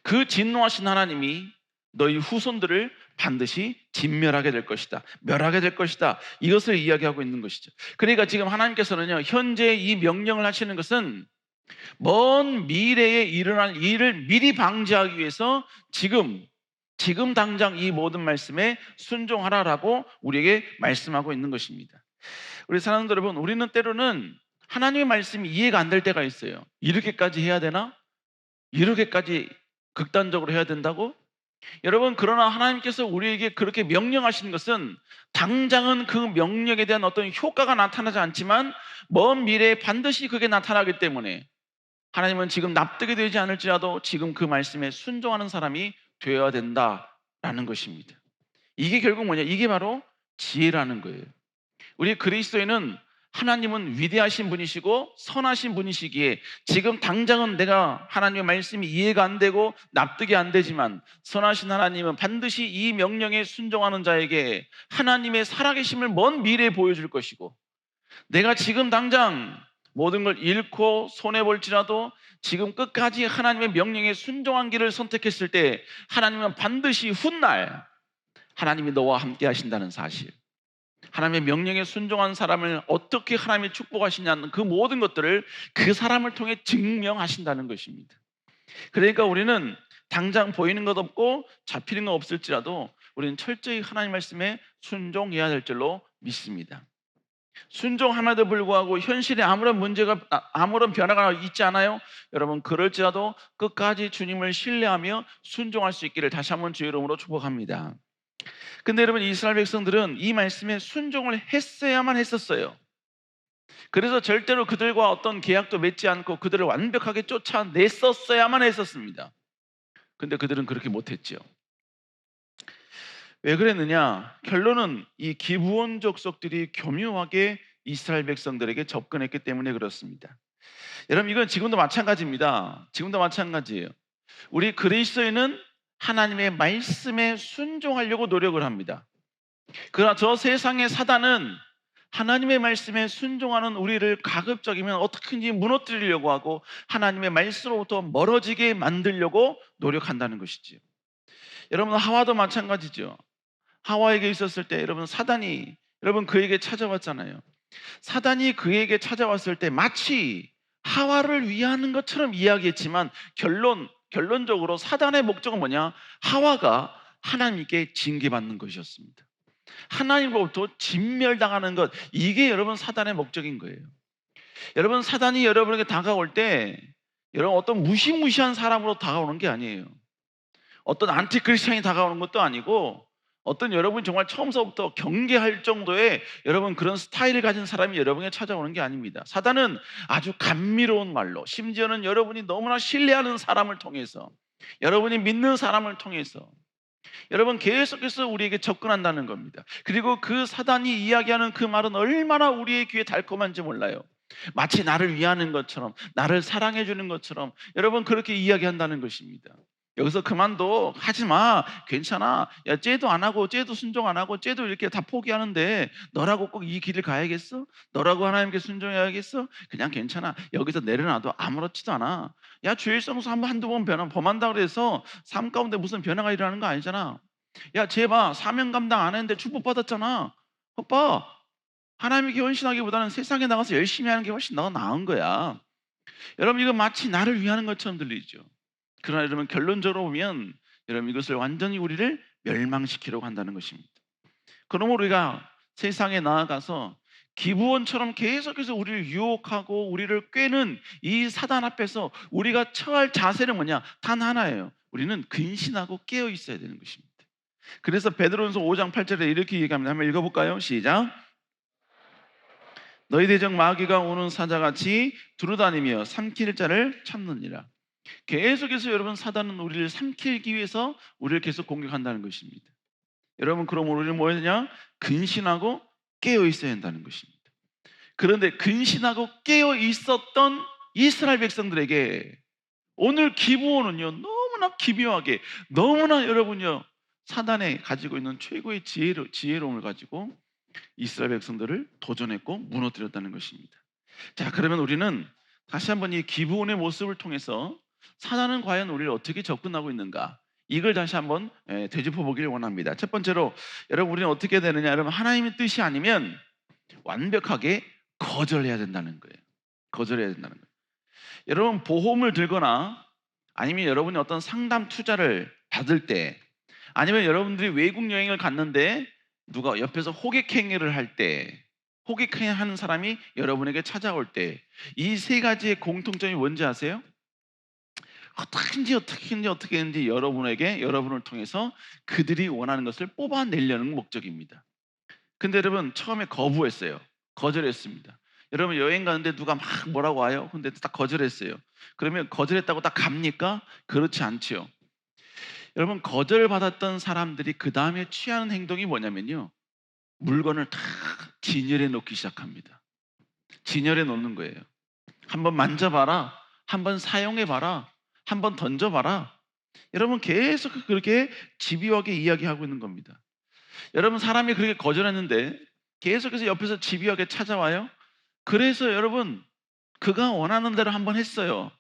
그 진노하신 하나님이 너희 후손들을 반드시 진멸하게 될 것이다, 멸하게 될 것이다, 이것을 이야기하고 있는 것이죠. 그러니까 지금 하나님께서는요, 현재 이 명령을 하시는 것은 먼 미래에 일어날 일을 미리 방지하기 위해서 지금 당장 이 모든 말씀에 순종하라라고 우리에게 말씀하고 있는 것입니다. 우리 사랑하는 여러분, 우리는 때로는 하나님의 말씀이 이해가 안 될 때가 있어요. 이렇게까지 해야 되나? 이렇게까지 극단적으로 해야 된다고? 여러분, 그러나 하나님께서 우리에게 그렇게 명령하시는 것은 당장은 그 명령에 대한 어떤 효과가 나타나지 않지만 먼 미래에 반드시 그게 나타나기 때문에 하나님은 지금 납득이 되지 않을지라도 지금 그 말씀에 순종하는 사람이 되어야 된다라는 것입니다. 이게 결국 뭐냐? 이게 바로 지혜라는 거예요. 우리 그리스도인은 하나님은 위대하신 분이시고 선하신 분이시기에 지금 당장은 내가 하나님의 말씀이 이해가 안 되고 납득이 안 되지만 선하신 하나님은 반드시 이 명령에 순종하는 자에게 하나님의 살아계심을 먼 미래에 보여줄 것이고, 내가 지금 당장 모든 걸 잃고 손해볼지라도 지금 끝까지 하나님의 명령에 순종한 길을 선택했을 때 하나님은 반드시 훗날 하나님이 너와 함께 하신다는 사실, 하나님의 명령에 순종한 사람을 어떻게 하나님이 축복하시냐는 그 모든 것들을 그 사람을 통해 증명하신다는 것입니다. 그러니까 우리는 당장 보이는 것 없고 잡히는 것 없을지라도 우리는 철저히 하나님 말씀에 순종해야 될 줄로 믿습니다. 순종함에도 불구하고 현실에 아무런 문제가, 아무런 변화가 있지 않아요? 여러분, 그럴지라도 끝까지 주님을 신뢰하며 순종할 수 있기를 다시 한번 주의 이름으로 축복합니다. 근데 여러분, 이스라엘 백성들은 이 말씀에 순종을 했어야만 했었어요. 그래서 절대로 그들과 어떤 계약도 맺지 않고 그들을 완벽하게 쫓아냈었어야만 했었습니다. 근데 그들은 그렇게 못했죠. 왜 그랬느냐? 결론은 이 기브온 족속들이 교묘하게 이스라엘 백성들에게 접근했기 때문에 그렇습니다. 여러분, 이건 지금도 마찬가지입니다. 지금도 마찬가지예요. 우리 그리스도인은 하나님의 말씀에 순종하려고 노력을 합니다. 그러나 저 세상의 사단은 하나님의 말씀에 순종하는 우리를 가급적이면 어떻게든지 무너뜨리려고 하고 하나님의 말씀으로부터 멀어지게 만들려고 노력한다는 것이지요. 여러분, 하와도 마찬가지죠. 하와에게 있었을 때 여러분, 사단이 그에게 찾아왔잖아요. 사단이 그에게 찾아왔을 때 마치 하와를 위하는 것처럼 이야기했지만 결론적으로 사단의 목적은 뭐냐? 하와가 하나님께 징계받는 것이었습니다. 하나님으로부터 진멸당하는 것, 이게 여러분 사단의 목적인 거예요. 여러분, 사단이 여러분에게 다가올 때 여러분 어떤 무시무시한 사람으로 다가오는 게 아니에요. 어떤 안티크리스찬이 다가오는 것도 아니고 어떤 여러분이 정말 처음서부터 경계할 정도의 여러분 그런 스타일을 가진 사람이 여러분에게 찾아오는 게 아닙니다. 사단은 아주 감미로운 말로, 심지어는 여러분이 너무나 신뢰하는 사람을 통해서, 여러분이 믿는 사람을 통해서 여러분 계속해서 우리에게 접근한다는 겁니다. 그리고 그 사단이 이야기하는 그 말은 얼마나 우리의 귀에 달콤한지 몰라요. 마치 나를 위하는 것처럼, 나를 사랑해 주는 것처럼 여러분 그렇게 이야기한다는 것입니다. 여기서 그만둬, 하지마, 괜찮아, 야 쟤도 안 하고 쟤도 순종 안 하고 쟤도 이렇게 다 포기하는데 너라고 꼭 이 길을 가야겠어? 너라고 하나님께 순종해야겠어? 그냥 괜찮아, 여기서 내려놔도 아무렇지도 않아. 야 죄의 성수 한두 번 범한다 그래서 삶 가운데 무슨 변화가 일어나는 거 아니잖아. 야 쟤 봐, 사명 감당 안 했는데 축복받았잖아. 오빠, 하나님께 헌신하기보다는 세상에 나가서 열심히 하는 게 훨씬 더 나은 거야. 여러분 이거 마치 나를 위하는 것처럼 들리죠. 그러나 여러분 결론적으로 보면 여러분 이것을 완전히 우리를 멸망시키려고 한다는 것입니다. 그러므로 우리가 세상에 나아가서 기부원처럼 계속해서 우리를 유혹하고 우리를 꿰는 이 사단 앞에서 우리가 처할 자세는 뭐냐? 단 하나예요. 우리는 근신하고 깨어 있어야 되는 것입니다. 그래서 베드로전서 5장 8절에 이렇게 얘기합니다. 한번 읽어볼까요? 시작. 너희 대적 마귀가 오는 사자같이 두루다니며 삼킬 자를 찾느니라. 계속해서 여러분 사단은 우리를 삼키기 위해서 우리를 계속 공격한다는 것입니다. 여러분 그러므로 우리는 뭐 해야 되냐? 근신하고 깨어 있어야 한다는 것입니다. 그런데 근신하고 깨어 있었던 이스라엘 백성들에게 오늘 기브온은요 너무나 기묘하게, 너무나 여러분요 사단에 가지고 있는 최고의 지혜로움을 가지고 이스라엘 백성들을 도전했고 무너뜨렸다는 것입니다. 자, 그러면 우리는 다시 한번 이 기브온의 모습을 통해서 사단은 과연 우리를 어떻게 접근하고 있는가, 이걸 다시 한번 되짚어 보기를 원합니다. 첫 번째로 여러분 우리는 어떻게 되느냐, 여러분 하나님의 뜻이 아니면 완벽하게 거절해야 된다는 거예요. 거절해야 된다는 거예요. 여러분 보험을 들거나 아니면 여러분이 어떤 상담 투자를 받을 때, 아니면 여러분들이 외국 여행을 갔는데 누가 옆에서 호객행위를 할 때, 호객행위 하는 사람이 여러분에게 찾아올 때, 이 세 가지의 공통점이 뭔지 아세요? 어떻게 했는지 여러분을 통해서 그들이 원하는 것을 뽑아내려는 목적입니다. 근데 여러분 처음에 거부했어요. 거절했습니다. 여러분 여행 가는데 누가 막 뭐라고 와요? 근데 딱 거절했어요. 그러면 거절했다고 딱 갑니까? 그렇지 않지요. 여러분 거절받았던 사람들이 그 다음에 취하는 행동이 뭐냐면요, 물건을 다 진열해 놓기 시작합니다. 진열해 놓는 거예요. 한번 만져봐라, 한번 사용해봐라, 한번 던져봐라. 여러분 계속 그렇게 집요하게 이야기하고 있는 겁니다. 여러분 사람이 그렇게 거절했는데 계속해서 옆에서 집요하게 찾아와요. 그래서 여러분 그가 원하는 대로 한번 했어요.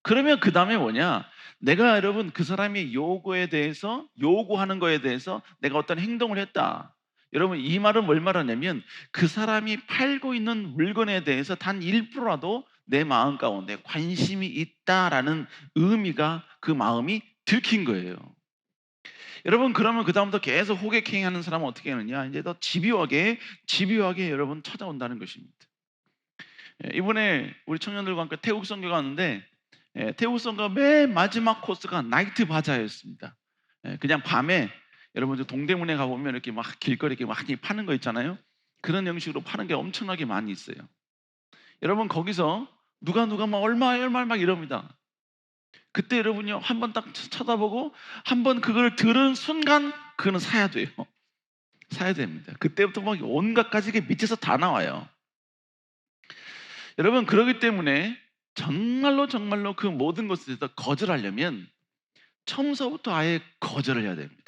그러면 그 다음에 뭐냐, 내가 여러분 그 사람이 요구하는 거에 대해서 내가 어떤 행동을 했다. 여러분 이 말은 뭘 말하냐면 그 사람이 팔고 있는 물건에 대해서 단 1%라도 내 마음 가운데 관심이 있다라는 의미가, 그 마음이 들킨 거예요. 여러분 그러면 그 다음부터 계속 호객행위하는 사람은 어떻게 하느냐, 이제 더 집요하게 여러분 찾아온다는 것입니다. 이번에 우리 청년들과 함께 태국 선교 가는데 태국 선교 맨 마지막 코스가 나이트 바자였습니다. 그냥 밤에 여러분 동대문에 가보면 이렇게 막 길거리 이렇게 많이 파는 거 있잖아요. 그런 형식으로 파는 게 엄청나게 많이 있어요. 여러분 거기서 누가 막 얼마 막 이럽니다. 그때 여러분요 한번 딱 쳐다보고 한번 그걸 들은 순간 그거는 사야 돼요. 사야 됩니다. 그때부터 막 온갖 가지게 밑에서 다 나와요. 여러분 그러기 때문에 정말로 그 모든 것에 대해서 거절하려면 처음서부터 아예 거절을 해야 됩니다.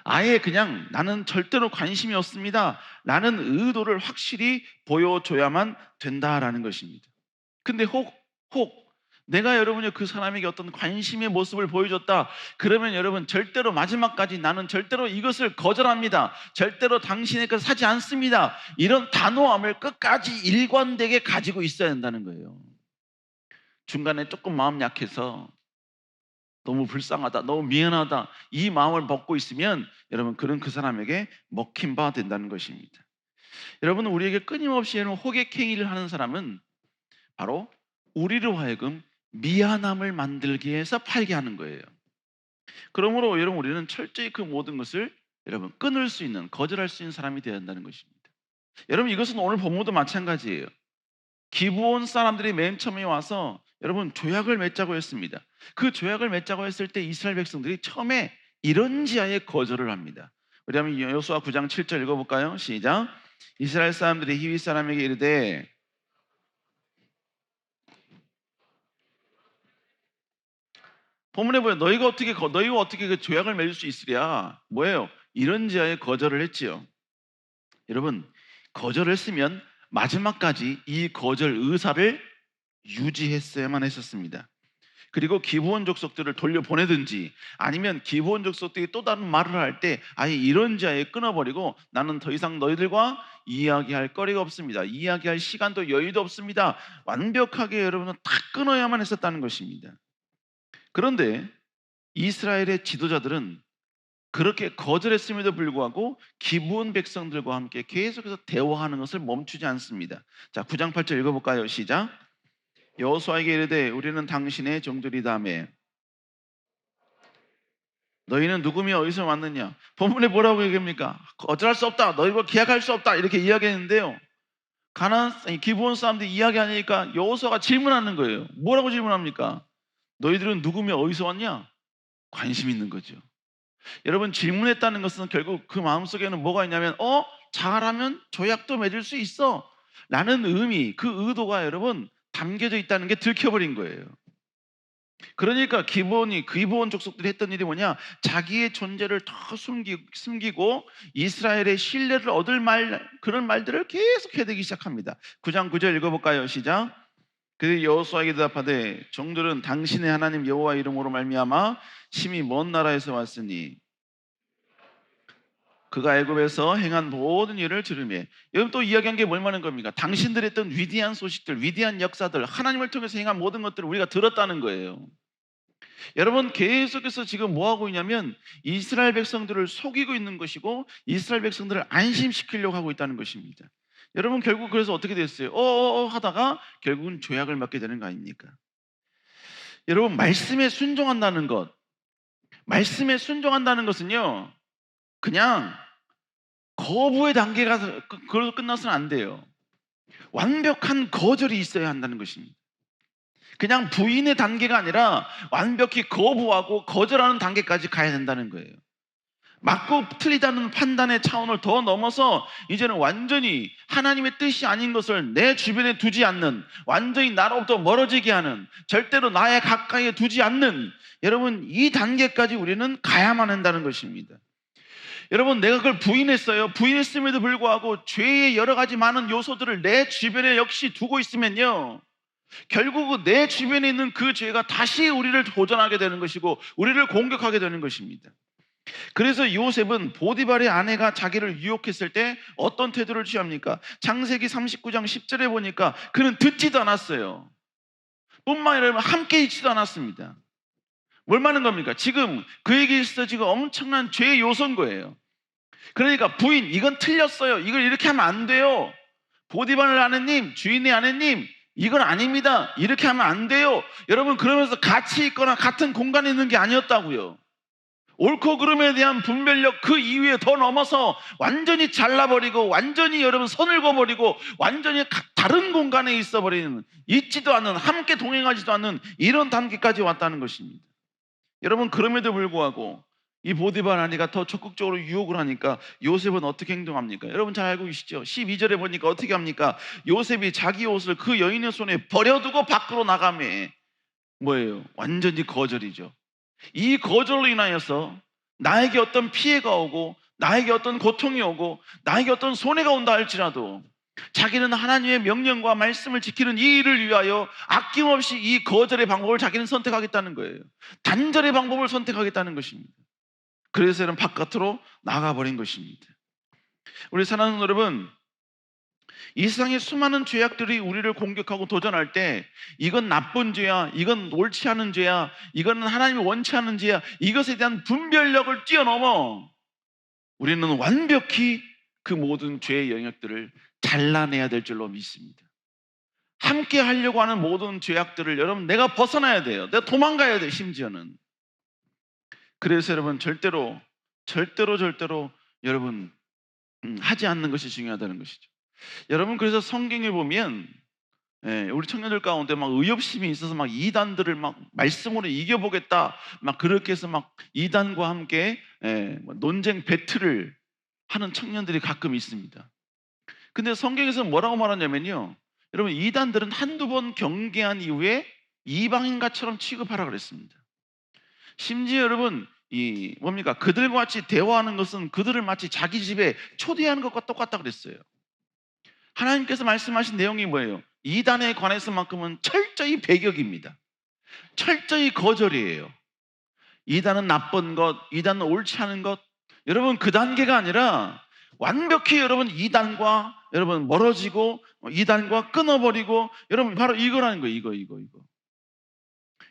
아예 그냥 나는 절대로 관심이 없습니다 라는 의도를 확실히 보여줘야만 된다라는 것입니다. 근데 혹 내가 여러분이 그 사람에게 어떤 관심의 모습을 보여줬다, 그러면 여러분 절대로 마지막까지 나는 절대로 이것을 거절합니다, 절대로 당신의 것을 사지 않습니다, 이런 단호함을 끝까지 일관되게 가지고 있어야 된다는 거예요. 중간에 조금 마음 약해서 너무 불쌍하다, 너무 미안하다, 이 마음을 먹고 있으면 여러분 그런 그 사람에게 먹힌 바 된다는 것입니다. 여러분 우리에게 끊임없이 호객행위를 하는 사람은 바로 우리로 하여금 미안함을 만들기 위해서 팔게 하는 거예요. 그러므로 여러분 우리는 철저히 그 모든 것을 여러분 끊을 수 있는, 거절할 수 있는 사람이 되어야 한다는 것입니다. 여러분 이것은 오늘 본문도 마찬가지예요. 기브온 사람들이 맨 처음에 와서 여러분 조약을 맺자고 했습니다. 그 조약을 맺자고 했을 때 이스라엘 백성들이 처음에 이런 지하에 거절을 합니다. 우리 한번 여호수아 9장 7절 읽어볼까요? 시작. 이스라엘 사람들이 히위 사람에게 이르되 본문에 보면 너희가 어떻게 그 조약을 맺을 수 있으랴? 뭐예요? 이런 지하에 거절을 했지요. 여러분 거절을 했으면 마지막까지 이 거절 의사를 유지했어야만 했었습니다. 그리고 기브온 족속들을 돌려보내든지 아니면 기브온 족속들이 또 다른 말을 할 때 아예 이런 자에 끊어버리고 나는 더 이상 너희들과 이야기할 거리가 없습니다. 이야기할 시간도 여유도 없습니다. 완벽하게 여러분은 다 끊어야만 했었다는 것입니다. 그런데 이스라엘의 지도자들은 그렇게 거절했음에도 불구하고 기브온 백성들과 함께 계속해서 대화하는 것을 멈추지 않습니다. 자, 9장 8절 읽어볼까요? 시작. 여호수아에게 이르되 우리는 당신의 종들이다매 너희는 누구며 어디서 왔느냐? 본문에 뭐라고 얘기합니까? 거절할 수 없다. 너희와 계약할 수 없다. 이렇게 이야기했는데요. 기브온 사람들이 이야기하니까 여호수아가 질문하는 거예요. 뭐라고 질문합니까? 너희들은 누구며 어디서 왔냐? 관심 있는 거죠. 여러분 질문했다는 것은 결국 그 마음속에는 뭐가 있냐면 잘하면 조약도 맺을 수 있어 라는 의미, 그 의도가 여러분 담겨져 있다는 게 들켜버린 거예요. 그러니까 기브온 족속들이 했던 일이 뭐냐? 자기의 존재를 더 숨기고 이스라엘의 신뢰를 얻을 그런 말들을 계속 해대기 시작합니다. 9장 9절 읽어볼까요? 시작. 그 여호수아에게 대답하되 종들은 당신의 하나님 여호와 이름으로 말미암아 심히 먼 나라에서 왔으니 그가 애굽에서 행한 모든 일을 들으며 여러분 또 이야기한 게 뭐라는 겁니까? 당신들이 했던 위대한 소식들, 위대한 역사들, 하나님을 통해서 행한 모든 것들을 우리가 들었다는 거예요. 여러분 계속해서 지금 뭐 하고 있냐면 이스라엘 백성들을 속이고 있는 것이고 이스라엘 백성들을 안심시키려고 하고 있다는 것입니다. 여러분 결국 그래서 어떻게 됐어요? 하다가 결국은 조약을 맺게 되는 거 아닙니까? 여러분 말씀에 순종한다는 것은요 그냥 거부의 단계가 그걸로 끝나서는 안 돼요. 완벽한 거절이 있어야 한다는 것입니다. 그냥 부인의 단계가 아니라 완벽히 거부하고 거절하는 단계까지 가야 된다는 거예요. 맞고 틀리다는 판단의 차원을 더 넘어서 이제는 완전히 하나님의 뜻이 아닌 것을 내 주변에 두지 않는, 완전히 나로부터 멀어지게 하는, 절대로 나에 가까이에 두지 않는, 여러분 이 단계까지 우리는 가야만 한다는 것입니다. 여러분 내가 그걸 부인했음에도 불구하고 죄의 여러 가지 많은 요소들을 내 주변에 역시 두고 있으면요 결국 내 주변에 있는 그 죄가 다시 우리를 도전하게 되는 것이고 우리를 공격하게 되는 것입니다. 그래서 요셉은 보디발의 아내가 자기를 유혹했을 때 어떤 태도를 취합니까? 창세기 39장 10절에 보니까 그는 듣지도 않았어요. 뿐만 아니라 함께 있지도 않았습니다. 뭘 말하는 겁니까? 지금 그에게 있어 지금 엄청난 죄의 요소인 거예요. 그러니까 부인 이건 틀렸어요. 이걸 이렇게 하면 안 돼요. 보디발의 아내님, 주인의 아내님 이건 아닙니다. 이렇게 하면 안 돼요. 여러분 그러면서 같이 있거나 같은 공간에 있는 게 아니었다고요. 옳고 그름에 대한 분별력 그 이후에 더 넘어서 완전히 잘라버리고 완전히 여러분 선을 그어버리고 완전히 다른 공간에 있어버리는, 있지도 않는, 함께 동행하지도 않는 이런 단계까지 왔다는 것입니다. 여러분 그럼에도 불구하고 이 보디발 아내가 더 적극적으로 유혹을 하니까 요셉은 어떻게 행동합니까? 여러분 잘 알고 계시죠? 12절에 보니까 어떻게 합니까? 요셉이 자기 옷을 그 여인의 손에 버려두고 밖으로 나가매 뭐예요? 완전히 거절이죠. 이 거절로 인하여서 나에게 어떤 피해가 오고 나에게 어떤 고통이 오고 나에게 어떤 손해가 온다 할지라도 자기는 하나님의 명령과 말씀을 지키는 이 일을 위하여 아낌없이 이 거절의 방법을 자기는 선택하겠다는 거예요. 단절의 방법을 선택하겠다는 것입니다. 그래서 그는 바깥으로 나가버린 것입니다. 우리 사랑하는 여러분, 이 세상의 수많은 죄악들이 우리를 공격하고 도전할 때 이건 나쁜 죄야, 이건 옳지 않은 죄야, 이거는 하나님이 원치 않은 죄야, 이것에 대한 분별력을 뛰어넘어 우리는 완벽히 그 모든 죄의 영역들을 잘라내야 될 줄로 믿습니다. 함께 하려고 하는 모든 죄악들을 여러분 내가 벗어나야 돼요. 내가 도망가야 돼요. 심지어는. 그래서 여러분 절대로 절대로 여러분 하지 않는 것이 중요하다는 것이죠. 여러분, 그래서 성경에 보면 우리 청년들 가운데 막 의협심이 있어서 막 이단들을 막 말씀으로 이겨보겠다 막 그렇게 해서 막 이단과 함께 뭐 논쟁 배틀을 하는 청년들이 가끔 있습니다. 근데 성경에서 뭐라고 말하냐면요, 여러분, 이단들은 한두 번 경계한 이후에 이방인과처럼 취급하라 그랬습니다. 심지어 여러분, 이 뭡니까, 그들과 같이 대화하는 것은 그들을 마치 자기 집에 초대하는 것과 똑같다 그랬어요. 하나님께서 말씀하신 내용이 뭐예요? 이단에 관해서만큼은 철저히 배격입니다. 철저히 거절이에요. 이단은 나쁜 것, 이단은 옳지 않은 것, 여러분, 그 단계가 아니라 완벽히 여러분 이단과 여러분 멀어지고 이단과 끊어버리고, 여러분 바로 이거라는 거예요. 이거.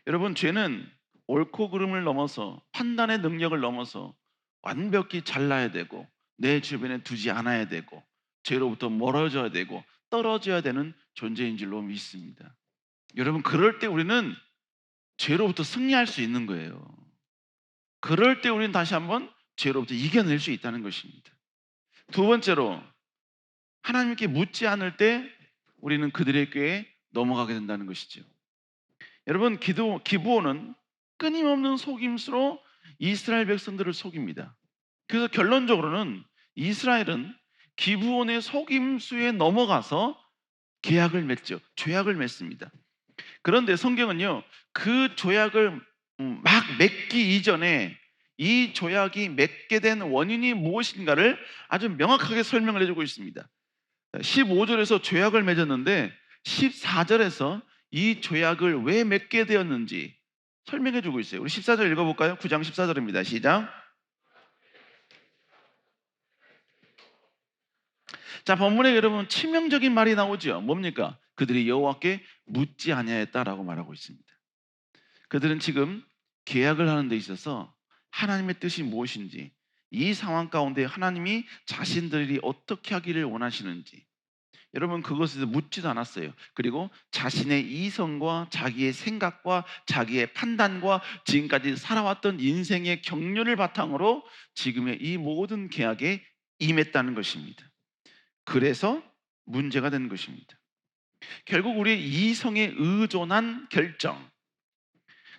여러분, 죄는 옳고 그름을 넘어서 판단의 능력을 넘어서 완벽히 잘라야 되고 내 주변에 두지 않아야 되고 죄로부터 멀어져야 되고 떨어져야 되는 존재인 줄로 믿습니다. 여러분, 그럴 때 우리는 죄로부터 승리할 수 있는 거예요. 그럴 때 우리는 다시 한번 죄로부터 이겨낼 수 있다는 것입니다. 두 번째로, 하나님께 묻지 않을 때 우리는 그들의 꾀에 넘어가게 된다는 것이죠. 여러분, 기브온은 끊임없는 속임수로 이스라엘 백성들을 속입니다. 그래서 결론적으로는 이스라엘은 기브온의 속임수에 넘어가서 계약을 맺죠. 조약을 맺습니다. 그런데 성경은요, 그 조약을 막 맺기 이전에 이 조약이 맺게 된 원인이 무엇인가를 아주 명확하게 설명을 해주고 있습니다. 15절에서 조약을 맺었는데 14절에서 이 조약을 왜 맺게 되었는지 설명해 주고 있어요. 우리 14절 읽어볼까요? 9장 14절입니다. 시작. 자, 본문에 여러분 치명적인 말이 나오죠. 뭡니까? 그들이 여호와께 묻지 아니하였다라고 말하고 있습니다. 그들은 지금 계약을 하는 데 있어서 하나님의 뜻이 무엇인지, 이 상황 가운데 하나님이 자신들이 어떻게 하기를 원하시는지 여러분 그것에 묻지도 않았어요. 그리고 자신의 이성과 자기의 생각과 자기의 판단과 지금까지 살아왔던 인생의 경륜을 바탕으로 지금의 이 모든 계약에 임했다는 것입니다. 그래서 문제가 된 것입니다. 결국 우리의 이성에 의존한 결정,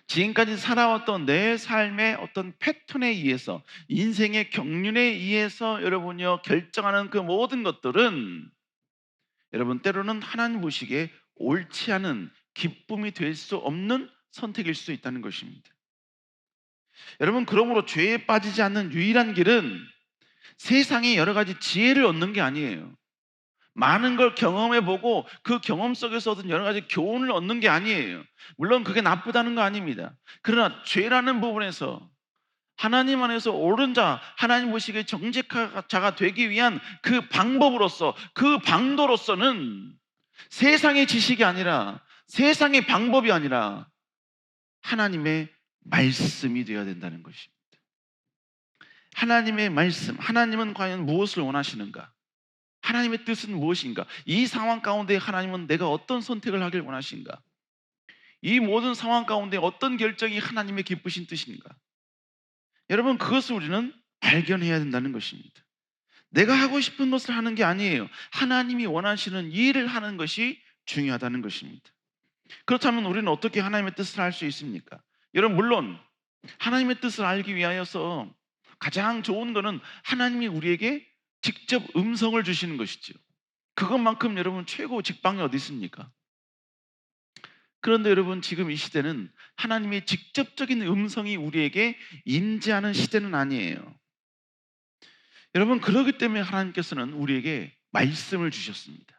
지금까지 살아왔던 내 삶의 어떤 패턴에 의해서, 인생의 경륜에 의해서 여러분이요 결정하는 그 모든 것들은 여러분 때로는 하나님 보시기에 옳지 않은, 기쁨이 될 수 없는 선택일 수 있다는 것입니다. 여러분, 그러므로 죄에 빠지지 않는 유일한 길은 세상에 여러 가지 지혜를 얻는 게 아니에요. 많은 걸 경험해보고 그 경험 속에서 얻은 여러 가지 교훈을 얻는 게 아니에요. 물론 그게 나쁘다는 거 아닙니다. 그러나 죄라는 부분에서 하나님 안에서 옳은 자, 하나님 보시기에 정직한 자가 되기 위한 그 방법으로서, 그 방도로서는 세상의 지식이 아니라, 세상의 방법이 아니라 하나님의 말씀이 되어야 된다는 것입니다. 하나님의 말씀, 하나님은 과연 무엇을 원하시는가? 하나님의 뜻은 무엇인가? 이 상황 가운데 하나님은 내가 어떤 선택을 하길 원하신가? 이 모든 상황 가운데 어떤 결정이 하나님의 기쁘신 뜻인가? 여러분, 그것을 우리는 발견해야 된다는 것입니다. 내가 하고 싶은 것을 하는 게 아니에요. 하나님이 원하시는 일을 하는 것이 중요하다는 것입니다. 그렇다면 우리는 어떻게 하나님의 뜻을 알 수 있습니까? 여러분, 물론 하나님의 뜻을 알기 위하여서 가장 좋은 것은 하나님이 우리에게 직접 음성을 주시는 것이죠. 그것만큼 여러분 최고 직방이 어디 있습니까? 그런데 여러분, 지금 이 시대는 하나님의 직접적인 음성이 우리에게 임재하는 시대는 아니에요. 여러분, 그렇기 때문에 하나님께서는 우리에게 말씀을 주셨습니다.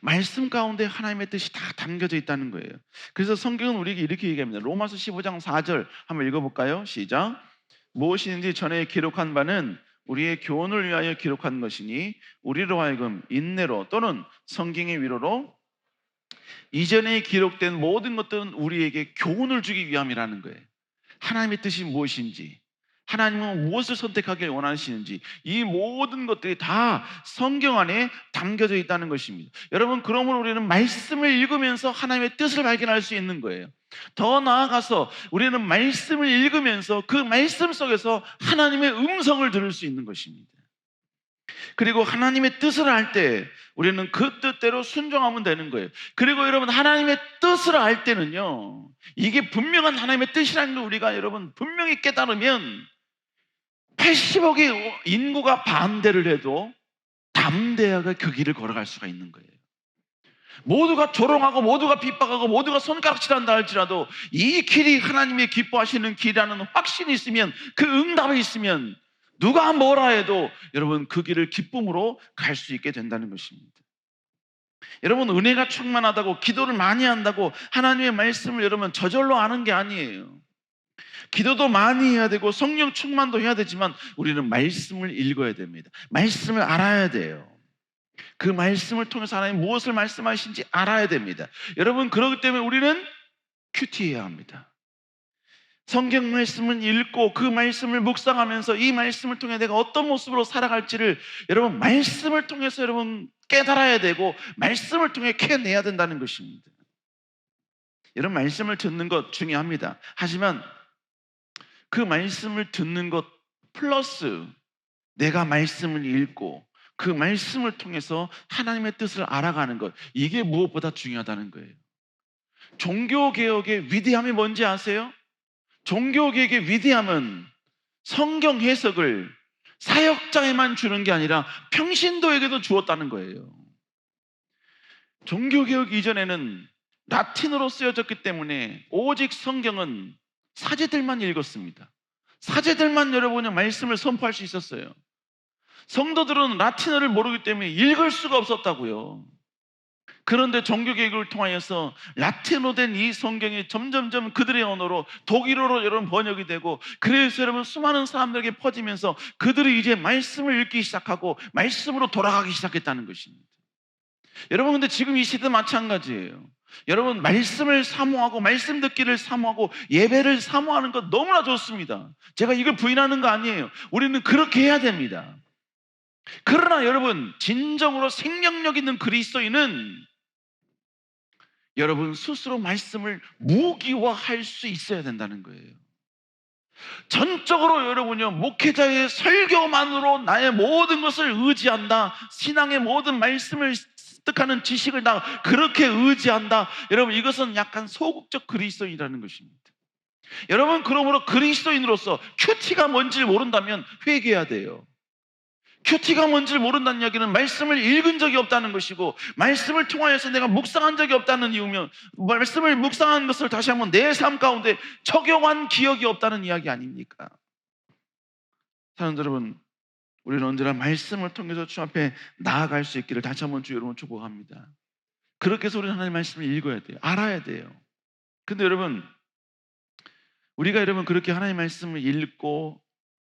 말씀 가운데 하나님의 뜻이 다 담겨져 있다는 거예요. 그래서 성경은 우리에게 이렇게 얘기합니다. 로마서 15장 4절 한번 읽어볼까요? 시작. 무엇이든지 전에 기록한 바는 우리의 교훈을 위하여 기록한 것이니 우리로 하여금 인내로 또는 성경의 위로로 이전에 기록된 모든 것들은 우리에게 교훈을 주기 위함이라는 거예요. 하나님의 뜻이 무엇인지, 하나님은 무엇을 선택하길 원하시는지 이 모든 것들이 다 성경 안에 담겨져 있다는 것입니다. 여러분, 그러므로 우리는 말씀을 읽으면서 하나님의 뜻을 발견할 수 있는 거예요. 더 나아가서 우리는 말씀을 읽으면서 그 말씀 속에서 하나님의 음성을 들을 수 있는 것입니다. 그리고 하나님의 뜻을 알 때 우리는 그 뜻대로 순종하면 되는 거예요. 그리고 여러분, 하나님의 뜻을 알 때는요, 이게 분명한 하나님의 뜻이라는 걸 우리가 여러분 분명히 깨달으면 80억의 인구가 반대를 해도 담대하게 그 길을 걸어갈 수가 있는 거예요. 모두가 조롱하고 모두가 핍박하고 모두가 손가락질한다 할지라도 이 길이 하나님의 기뻐하시는 길이라는 확신이 있으면, 그 응답이 있으면 누가 뭐라 해도 여러분 그 길을 기쁨으로 갈 수 있게 된다는 것입니다. 여러분, 은혜가 충만하다고 기도를 많이 한다고 하나님의 말씀을 여러분 저절로 아는 게 아니에요. 기도도 많이 해야 되고 성령 충만도 해야 되지만 우리는 말씀을 읽어야 됩니다. 말씀을 알아야 돼요. 그 말씀을 통해서 하나님 무엇을 말씀하신지 알아야 됩니다. 여러분, 그렇기 때문에 우리는 큐티해야 합니다. 성경 말씀을 읽고 그 말씀을 묵상하면서 이 말씀을 통해 내가 어떤 모습으로 살아갈지를 여러분 말씀을 통해서 여러분 깨달아야 되고 말씀을 통해 캐내야 된다는 것입니다. 여러분, 말씀을 듣는 것 중요합니다. 하지만 그 말씀을 듣는 것 플러스 내가 말씀을 읽고 그 말씀을 통해서 하나님의 뜻을 알아가는 것, 이게 무엇보다 중요하다는 거예요. 종교개혁의 위대함이 뭔지 아세요? 종교개혁의 위대함은 성경 해석을 사역자에만 주는 게 아니라 평신도에게도 주었다는 거예요. 종교개혁 이전에는 라틴어로 쓰여졌기 때문에 오직 성경은 사제들만 읽었습니다. 사제들만 여러분의 말씀을 선포할 수 있었어요. 성도들은 라틴어를 모르기 때문에 읽을 수가 없었다고요. 그런데 종교개혁을 통하여서 라틴어로 된 이 성경이 점점점 그들의 언어로 독일어로 여러분 번역이 되고, 그래서 여러분 수많은 사람들에게 퍼지면서 그들이 이제 말씀을 읽기 시작하고 말씀으로 돌아가기 시작했다는 것입니다. 여러분, 근데 지금 이 시대 마찬가지예요. 여러분, 말씀을 사모하고 말씀 듣기를 사모하고 예배를 사모하는 것 너무나 좋습니다. 제가 이걸 부인하는 거 아니에요. 우리는 그렇게 해야 됩니다. 그러나 여러분, 진정으로 생명력 있는 그리스도인은 여러분 스스로 말씀을 무기화할 수 있어야 된다는 거예요. 전적으로 여러분요, 목회자의 설교만으로 나의 모든 것을 의지한다, 신앙의 모든 말씀을 습득하는 지식을 다 그렇게 의지한다, 여러분 이것은 약간 소극적 그리스도인이라는 것입니다. 여러분, 그러므로 그리스도인으로서 큐티가 뭔지를 모른다면 회개해야 돼요. 큐티가 뭔지를 모른다는 이야기는 말씀을 읽은 적이 없다는 것이고, 말씀을 통하여서 내가 묵상한 적이 없다는 이유면, 말씀을 묵상한 것을 다시 한번 내 삶 가운데 적용한 기억이 없다는 이야기 아닙니까? 사랑하는 여러분, 우리는 언제나 말씀을 통해서 주 앞에 나아갈 수 있기를 다시 한번 주 여러분 축복합니다. 그렇게 해서 우리는 하나님의 말씀을 읽어야 돼요. 알아야 돼요. 근데 여러분, 우리가 여러분 그렇게 하나님의 말씀을 읽고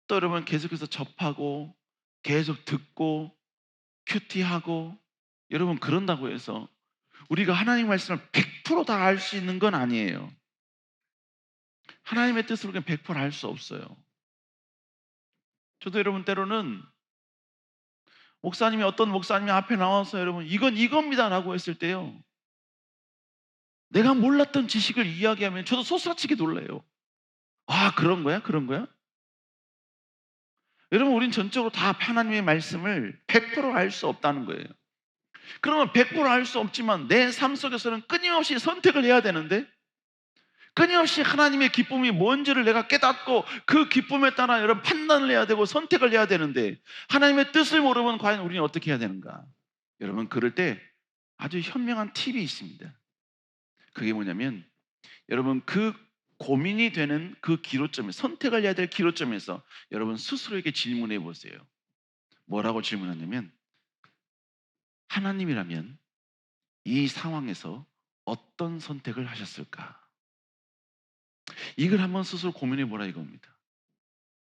또 여러분 계속해서 접하고 계속 듣고 큐티하고 여러분 그런다고 해서 우리가 하나님 말씀을 100% 다 알 수 있는 건 아니에요. 하나님의 뜻을 우리가 100% 알 수 없어요. 저도 여러분 때로는 어떤 목사님이 앞에 나와서 여러분 이건 이겁니다 라고 했을 때요, 내가 몰랐던 지식을 이야기하면 저도 소스라치게 놀라요. 아, 그런 거야? 그런 거야? 여러분, 우린 전적으로 다 하나님의 말씀을 100% 알 수 없다는 거예요. 그러면 100% 알 수 없지만 내 삶 속에서는 끊임없이 선택을 해야 되는데, 끊임없이 하나님의 기쁨이 뭔지를 내가 깨닫고 그 기쁨에 따라 여러분 판단을 해야 되고 선택을 해야 되는데, 하나님의 뜻을 모르면 과연 우리는 어떻게 해야 되는가? 여러분, 그럴 때 아주 현명한 팁이 있습니다. 그게 뭐냐면, 여러분 그 고민이 되는 그 기로점에, 선택을 해야 될 기로점에서 여러분 스스로에게 질문해 보세요. 뭐라고 질문하냐면, 하나님이라면 이 상황에서 어떤 선택을 하셨을까? 이걸 한번 스스로 고민해 보라 이겁니다.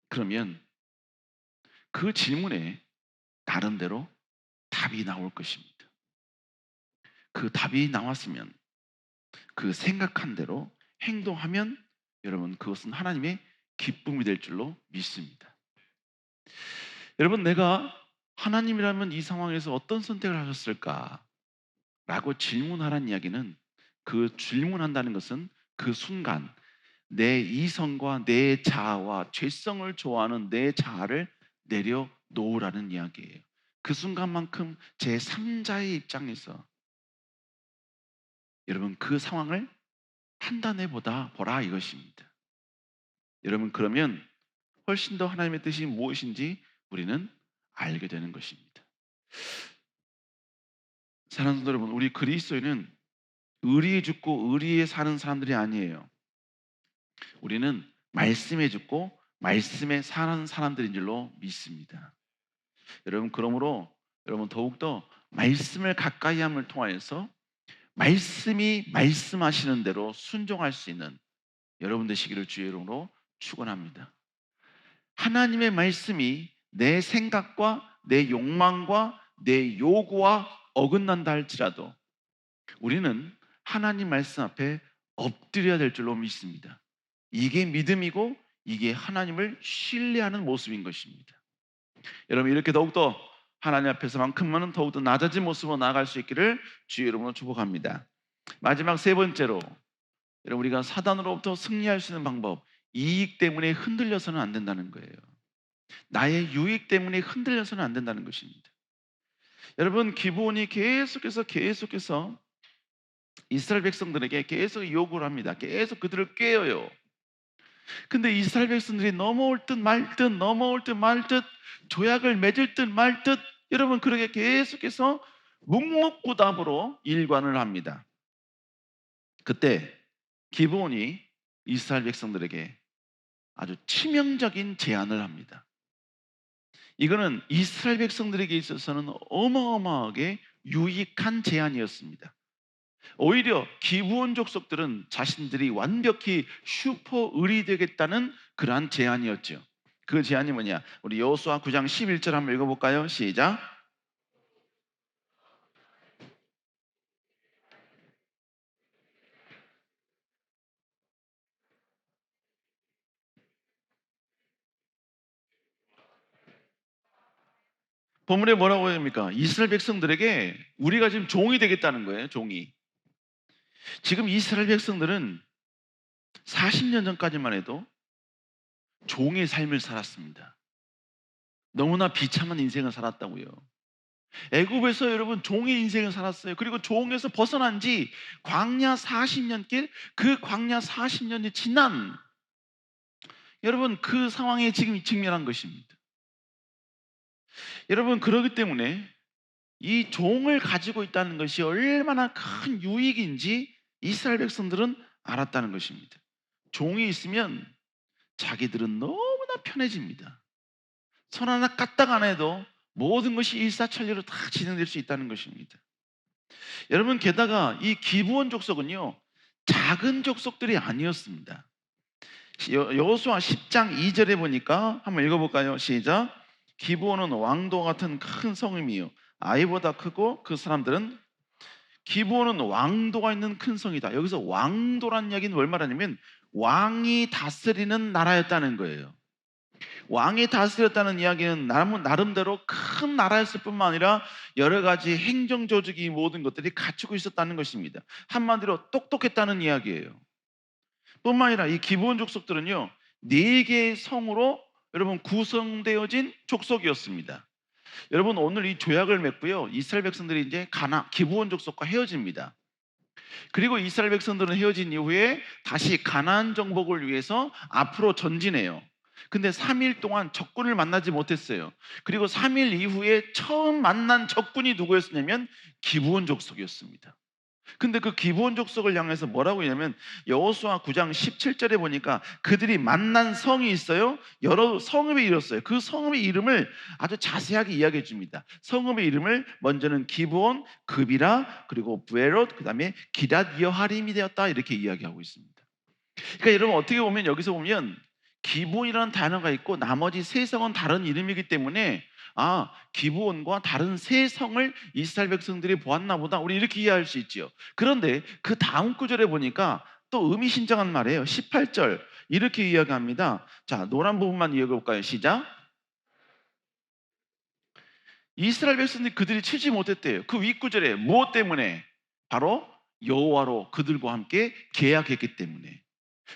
그러면 그 질문에 나름대로 답이 나올 것입니다. 그 답이 나왔으면 그 생각한 대로 행동하면 여러분 그것은 하나님의 기쁨이 될 줄로 믿습니다. 여러분, 내가 하나님이라면 이 상황에서 어떤 선택을 하셨을까? 라고 질문하라는 이야기는, 그 질문한다는 것은 그 순간 내 이성과 내 자아와 죄성을 좋아하는 내 자아를 내려놓으라는 이야기예요. 그 순간만큼 제3자의 입장에서 여러분 그 상황을 판단해 보라 이것입니다. 여러분, 그러면 훨씬 더 하나님의 뜻이 무엇인지 우리는 알게 되는 것입니다. 사랑하는 성도 여러분, 우리 그리스도인은 의리에 죽고 의리에 사는 사람들이 아니에요. 우리는 말씀에 죽고 말씀에 사는 사람들인 줄로 믿습니다. 여러분, 그러므로 여러분 더욱더 말씀을 가까이 함을 통하여서 말씀이 말씀하시는 대로 순종할 수 있는 여러분 되시기를 주의 이름으로 축원합니다. 하나님의 말씀이 내 생각과 내 욕망과 내 요구와 어긋난다 할지라도 우리는 하나님 말씀 앞에 엎드려야 될 줄로 믿습니다. 이게 믿음이고 이게 하나님을 신뢰하는 모습인 것입니다. 여러분, 이렇게 더욱더 하나님 앞에서만큼만은 더욱더 낮아진 모습으로 나아갈 수 있기를 주의 이름으로 축복합니다. 마지막 세 번째로, 여러분, 우리가 사단으로부터 승리할 수 있는 방법, 이익 때문에 흔들려서는 안 된다는 거예요. 나의 유익 때문에 흔들려서는 안 된다는 것입니다. 여러분, 기브온이 계속해서 이스라엘 백성들에게 계속 요구를 합니다. 계속 그들을 꾀어요. 근데 이스라엘 백성들이 넘어올 듯 말 듯 조약을 맺을 듯 말 듯 여러분 그렇게 계속해서 묵묵부답으로 일관을 합니다. 그때 기브온이 이스라엘 백성들에게 아주 치명적인 제안을 합니다. 이거는 이스라엘 백성들에게 있어서는 어마어마하게 유익한 제안이었습니다. 오히려 기브온 족속들은 자신들이 완벽히 슈퍼 을이 되겠다는 그러한 제안이었죠. 그 제안이 뭐냐? 우리 여호수아 9장 11절 한번 읽어볼까요? 시작. 본문에 뭐라고 합니까? 이스라엘 백성들에게 우리가 지금 종이 되겠다는 거예요. 종이. 지금 이스라엘 백성들은 40년 전까지만 해도 종의 삶을 살았습니다. 너무나 비참한 인생을 살았다고요. 애굽에서 여러분 종의 인생을 살았어요. 그리고 종에서 벗어난 지 광야 40년 길, 그 광야 40년이 지난 여러분 그 상황에 지금 직면한 것입니다. 여러분, 그렇기 때문에 이 종을 가지고 있다는 것이 얼마나 큰 유익인지 이스라엘 백성들은 알았다는 것입니다. 종이 있으면 자기들은 너무나 편해집니다. 손 하나 까딱 안 해도 모든 것이 일사천리로 다 진행될 수 있다는 것입니다. 여러분, 게다가 이 기브온 족속은요 작은 족속들이 아니었습니다. 여호수아 10장 2절에 보니까 한번 읽어볼까요? 시작. 기브온은 왕도 같은 큰 성임이요 아이보다 크고 그 사람들은 기브온은 왕도가 있는 큰 성이다. 여기서 왕도란 이야기는 뭘 말하냐면 왕이 다스리는 나라였다는 거예요. 왕이 다스렸다는 이야기는 나름대로 큰 나라였을 뿐만 아니라 여러 가지 행정 조직이 모든 것들이 갖추고 있었다는 것입니다. 한마디로 똑똑했다는 이야기예요. 뿐만 아니라 이 기브온 족속들은요 4개의 성으로 여러분 구성되어진 족속이었습니다. 여러분, 오늘 이 조약을 맺고요 이스라엘 백성들이 이제 기브온 족속과 헤어집니다. 그리고 이스라엘 백성들은 헤어진 이후에 다시 가나안 정복을 위해서 앞으로 전진해요. 근데 3일 동안 적군을 만나지 못했어요. 그리고 3일 이후에 처음 만난 적군이 누구였냐면 기브온 족속이었습니다. 근데 그 기브온 족속을 향해서 뭐라고 했냐면 여호수아 9장 17절에 보니까 그들이 만난 성이 있어요. 여러 성읍이 이뤘어요. 그 성읍의 이름을 아주 자세하게 이야기해 줍니다. 성읍의 이름을 먼저는 기브온, 그비라, 그리고 부에롯, 그 다음에 기랏 여하림이 되었다 이렇게 이야기하고 있습니다. 그러니까 여러분 어떻게 보면 여기서 보면 기브온이라는 단어가 있고 나머지 3성은 다른 이름이기 때문에 기브온과 다른 3성을 이스라엘 백성들이 보았나 보다 우리 이렇게 이해할 수 있지요. 그런데 그 다음 구절에 보니까 또 의미심장한 말이에요. 18절 이렇게 이야기합니다. 자, 노란 부분만 읽어볼까요? 시작. 이스라엘 백성들이 그들이 치지 못했대요. 그 윗구절에 무엇 때문에? 바로 여호와로 그들과 함께 계약했기 때문에.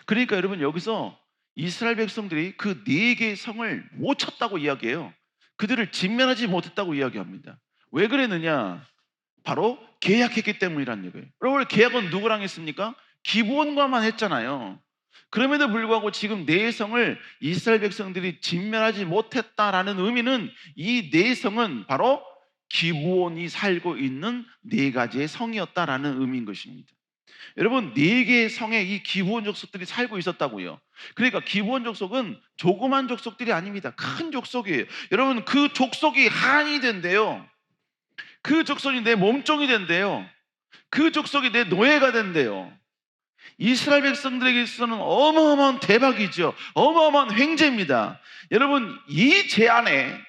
그러니까 여러분, 여기서 이스라엘 백성들이 그 네 개의 성을 못 쳤다고 이야기해요. 그들을 진멸하지 못했다고 이야기합니다. 왜 그랬느냐? 바로 계약했기 때문이라는 얘기예요. 여러분, 계약은 누구랑 했습니까? 기브온과만 했잖아요. 그럼에도 불구하고 지금 네 성을 이스라엘 백성들이 진멸하지 못했다라는 의미는 이 네 성은 바로 기브온이 살고 있는 네 가지의 성이었다라는 의미인 것입니다. 여러분, 네 개의 성에 이 기브온 족속들이 살고 있었다고요. 그러니까 기브온 족속은 조그만 족속들이 아닙니다. 큰 족속이에요. 여러분, 그 족속이 한이 된대요. 그 족속이 내 몸종이 된대요. 그 족속이 내 노예가 된대요. 이스라엘 백성들에게 있어서는 어마어마한 대박이죠. 어마어마한 횡재입니다. 여러분, 이 제안에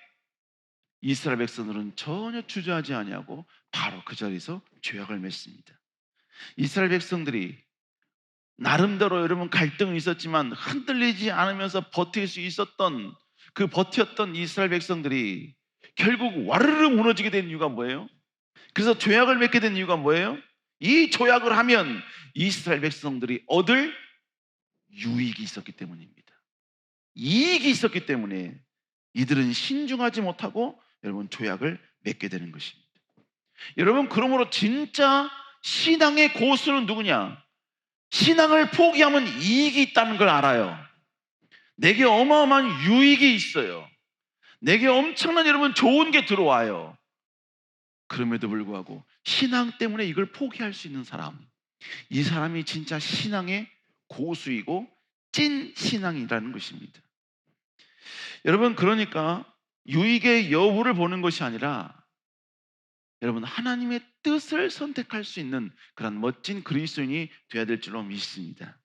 이스라엘 백성들은 전혀 주저하지 아니하고 바로 그 자리에서 죄악을 맺습니다. 이스라엘 백성들이 나름대로 여러분 갈등은 있었지만 흔들리지 않으면서 버틸 수 있었던 그 버텼던 이스라엘 백성들이 결국 와르르 무너지게 된 이유가 뭐예요? 그래서 죄악을 맺게 된 이유가 뭐예요? 이 조약을 하면 이스라엘 백성들이 얻을 유익이 있었기 때문입니다. 이익이 있었기 때문에 이들은 신중하지 못하고 여러분 조약을 맺게 되는 것입니다. 여러분, 그러므로 진짜 신앙의 고수는 누구냐? 신앙을 포기하면 이익이 있다는 걸 알아요. 내게 어마어마한 유익이 있어요. 내게 엄청난 여러분 좋은 게 들어와요. 그럼에도 불구하고 신앙 때문에 이걸 포기할 수 있는 사람, 이 사람이 진짜 신앙의 고수이고 찐 신앙이라는 것입니다. 여러분, 그러니까 유익의 여부를 보는 것이 아니라 여러분 하나님의 뜻을 선택할 수 있는 그런 멋진 그리스도인이 되어야 될 줄로 믿습니다.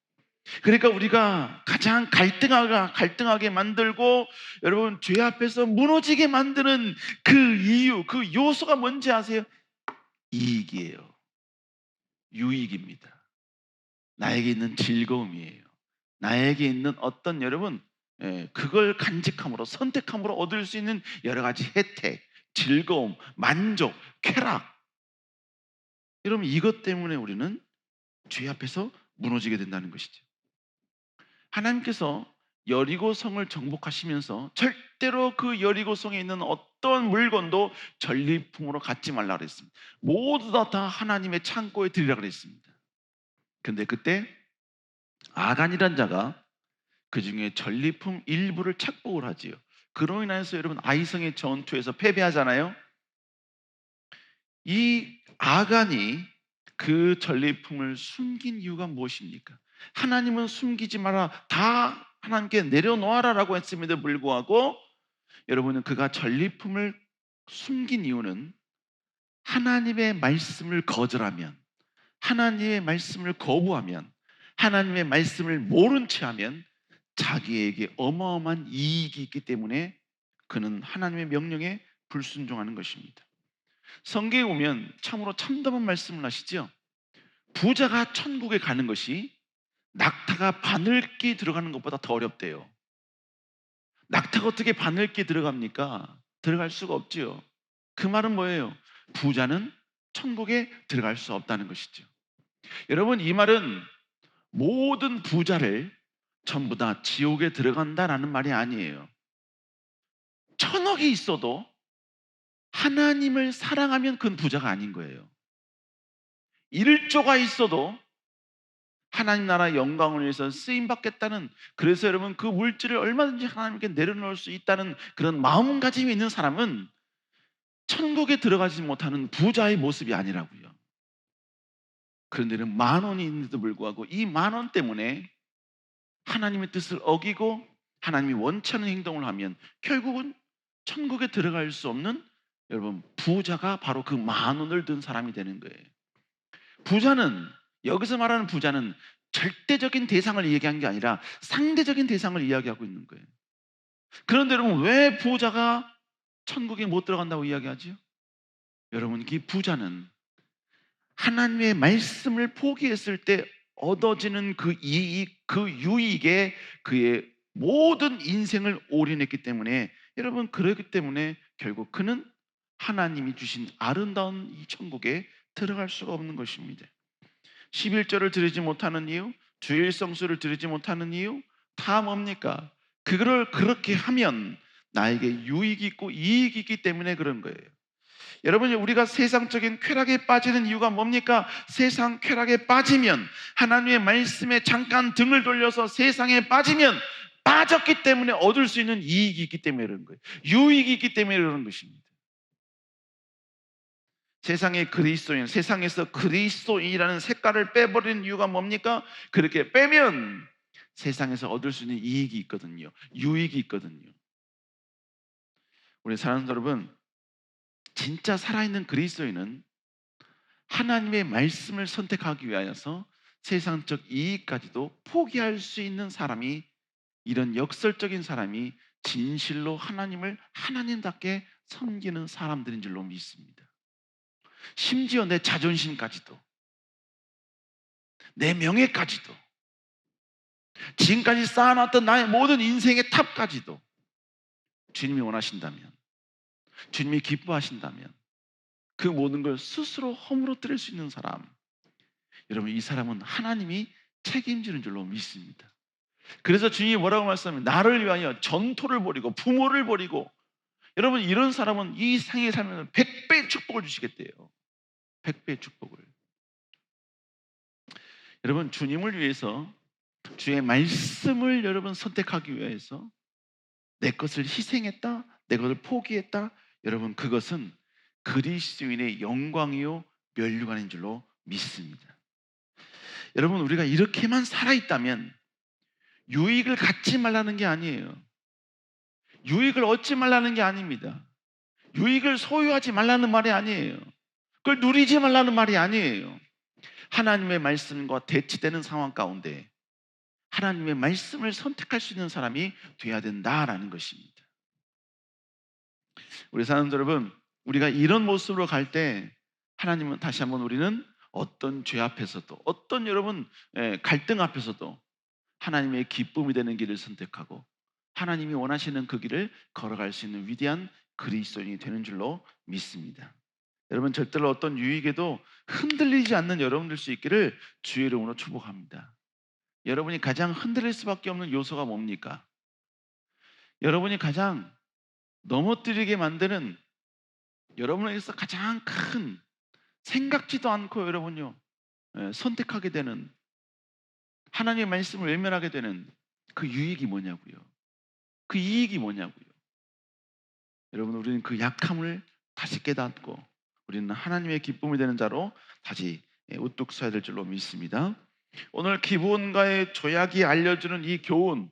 그러니까 우리가 가장 갈등하게 만들고 여러분 죄 앞에서 무너지게 만드는 그 이유, 그 요소가 뭔지 아세요? 이익이에요. 유익입니다. 나에게 있는 즐거움이에요. 나에게 있는 어떤 여러분 그걸 간직함으로 선택함으로 얻을 수 있는 여러 가지 혜택, 즐거움, 만족, 쾌락. 여러분, 이것 때문에 우리는 죄 앞에서 무너지게 된다는 것이죠. 하나님께서 여리고성을 정복하시면서 절대로 그 여리고성에 있는 어떤 물건도 전리품으로 갖지 말라 그랬습니다. 모두 다 하나님의 창고에 드리라 그랬습니다. 그런데 그때 아간이란 자가 그 중에 전리품 일부를 착복을 하지요. 그로 인해서 여러분 아이성의 전투에서 패배하잖아요. 이 아간이 그 전리품을 숨긴 이유가 무엇입니까? 하나님은 숨기지 마라, 다 하나님께 내려놓아라라고 했음에도 불구하고 여러분은 그가 전리품을 숨긴 이유는 하나님의 말씀을 거절하면, 하나님의 말씀을 거부하면, 하나님의 말씀을 모른 채 하면 자기에게 어마어마한 이익이 있기 때문에 그는 하나님의 명령에 불순종하는 것입니다. 성경에 보면 참으로 참담한 말씀을 하시죠. 부자가 천국에 가는 것이 낙타가 바늘기 들어가는 것보다 더 어렵대요. 낙타가 어떻게 바늘기 들어갑니까? 들어갈 수가 없지요. 그 말은 뭐예요? 부자는 천국에 들어갈 수 없다는 것이죠. 여러분, 이 말은 모든 부자를 전부 다 지옥에 들어간다라는 말이 아니에요. 천억이 있어도 하나님을 사랑하면 그건 부자가 아닌 거예요. 1조가 있어도 하나님 나라 영광을 위해서 쓰임받겠다는, 그래서 여러분 그 물질을 얼마든지 하나님께 내려놓을 수 있다는 그런 마음가짐이 있는 사람은 천국에 들어가지 못하는 부자의 모습이 아니라고요. 그런데는 10,000원이 있는데도 불구하고 이 10,000원 때문에 하나님의 뜻을 어기고 하나님이 원치 않는 행동을 하면 결국은 천국에 들어갈 수 없는 여러분 부자가 바로 그 10,000원을 든 사람이 되는 거예요. 부자는, 여기서 말하는 부자는 절대적인 대상을 얘기한 게 아니라 상대적인 대상을 이야기하고 있는 거예요. 그런데 여러분, 왜 부자가 천국에 못 들어간다고 이야기하죠? 여러분, 이 부자는 하나님의 말씀을 포기했을 때 얻어지는 그 이익, 그 유익에 그의 모든 인생을 올인했기 때문에, 여러분, 그렇기 때문에 결국 그는 하나님이 주신 아름다운 이 천국에 들어갈 수가 없는 것입니다. 11절을 드리지 못하는 이유, 주일 성수를 드리지 못하는 이유 다 뭡니까? 그거를 그렇게 하면 나에게 유익이 있고 이익이 있기 때문에 그런 거예요. 여러분, 우리가 세상적인 쾌락에 빠지는 이유가 뭡니까? 세상 쾌락에 빠지면, 하나님의 말씀에 잠깐 등을 돌려서 세상에 빠지면, 빠졌기 때문에 얻을 수 있는 이익이 있기 때문에 그런 거예요. 유익이 있기 때문에 그런 것입니다. 세상의 그리스도인, 세상에서 그리스도인이라는 색깔을 빼버리는 이유가 뭡니까? 그렇게 빼면 세상에서 얻을 수 있는 이익이 있거든요. 유익이 있거든요. 우리 사랑하는 여러분, 진짜 살아있는 그리스도인은 하나님의 말씀을 선택하기 위하여서 세상적 이익까지도 포기할 수 있는 사람이, 이런 역설적인 사람이 진실로 하나님을 하나님답게 섬기는 사람들인 줄로 믿습니다. 심지어 내 자존심까지도, 내 명예까지도, 지금까지 쌓아놨던 나의 모든 인생의 탑까지도 주님이 원하신다면, 주님이 기뻐하신다면 그 모든 걸 스스로 허물어뜨릴 수 있는 사람, 여러분, 이 사람은 하나님이 책임지는 줄로 믿습니다. 그래서 주님이 뭐라고 말씀하면, 나를 위하여 전토를 벌이고 부모를 벌이고, 여러분, 이런 사람은 이 생에 살면 100배의 축복을 주시겠대요. 100배의 축복을. 여러분, 주님을 위해서, 주의 말씀을 여러분 선택하기 위해서 내 것을 희생했다, 내 것을 포기했다, 여러분, 그것은 그리스도인의 영광이요 면류관인 줄로 믿습니다. 여러분, 우리가 이렇게만 살아있다면 유익을 갖지 말라는 게 아니에요. 유익을 얻지 말라는 게 아닙니다. 유익을 소유하지 말라는 말이 아니에요. 그걸 누리지 말라는 말이 아니에요. 하나님의 말씀과 대치되는 상황 가운데 하나님의 말씀을 선택할 수 있는 사람이 되어야 된다라는 것입니다. 우리 사는 여러분, 우리가 이런 모습으로 갈 때 하나님은 다시 한번, 우리는 어떤 죄 앞에서도, 어떤 여러분 갈등 앞에서도 하나님의 기쁨이 되는 길을 선택하고 하나님이 원하시는 그 길을 걸어갈 수 있는 위대한 그리스도인이 되는 줄로 믿습니다. 여러분, 절대로 어떤 유익에도 흔들리지 않는 여러분들 수 있기를 주의 이름으로 축복합니다. 여러분이 가장 흔들릴 수밖에 없는 요소가 뭡니까? 여러분이 가장 넘어뜨리게 만드는, 여러분에게서 가장 큰, 생각지도 않고 여러분요 선택하게 되는, 하나님의 말씀을 외면하게 되는 그 유익이 뭐냐고요? 그 이익이 뭐냐고요? 여러분, 우리는 그 약함을 다시 깨닫고 우리는 하나님의 기쁨이 되는 자로 다시 우뚝 서야 될 줄로 믿습니다. 오늘 기본과의 조약이 알려주는 이 교훈,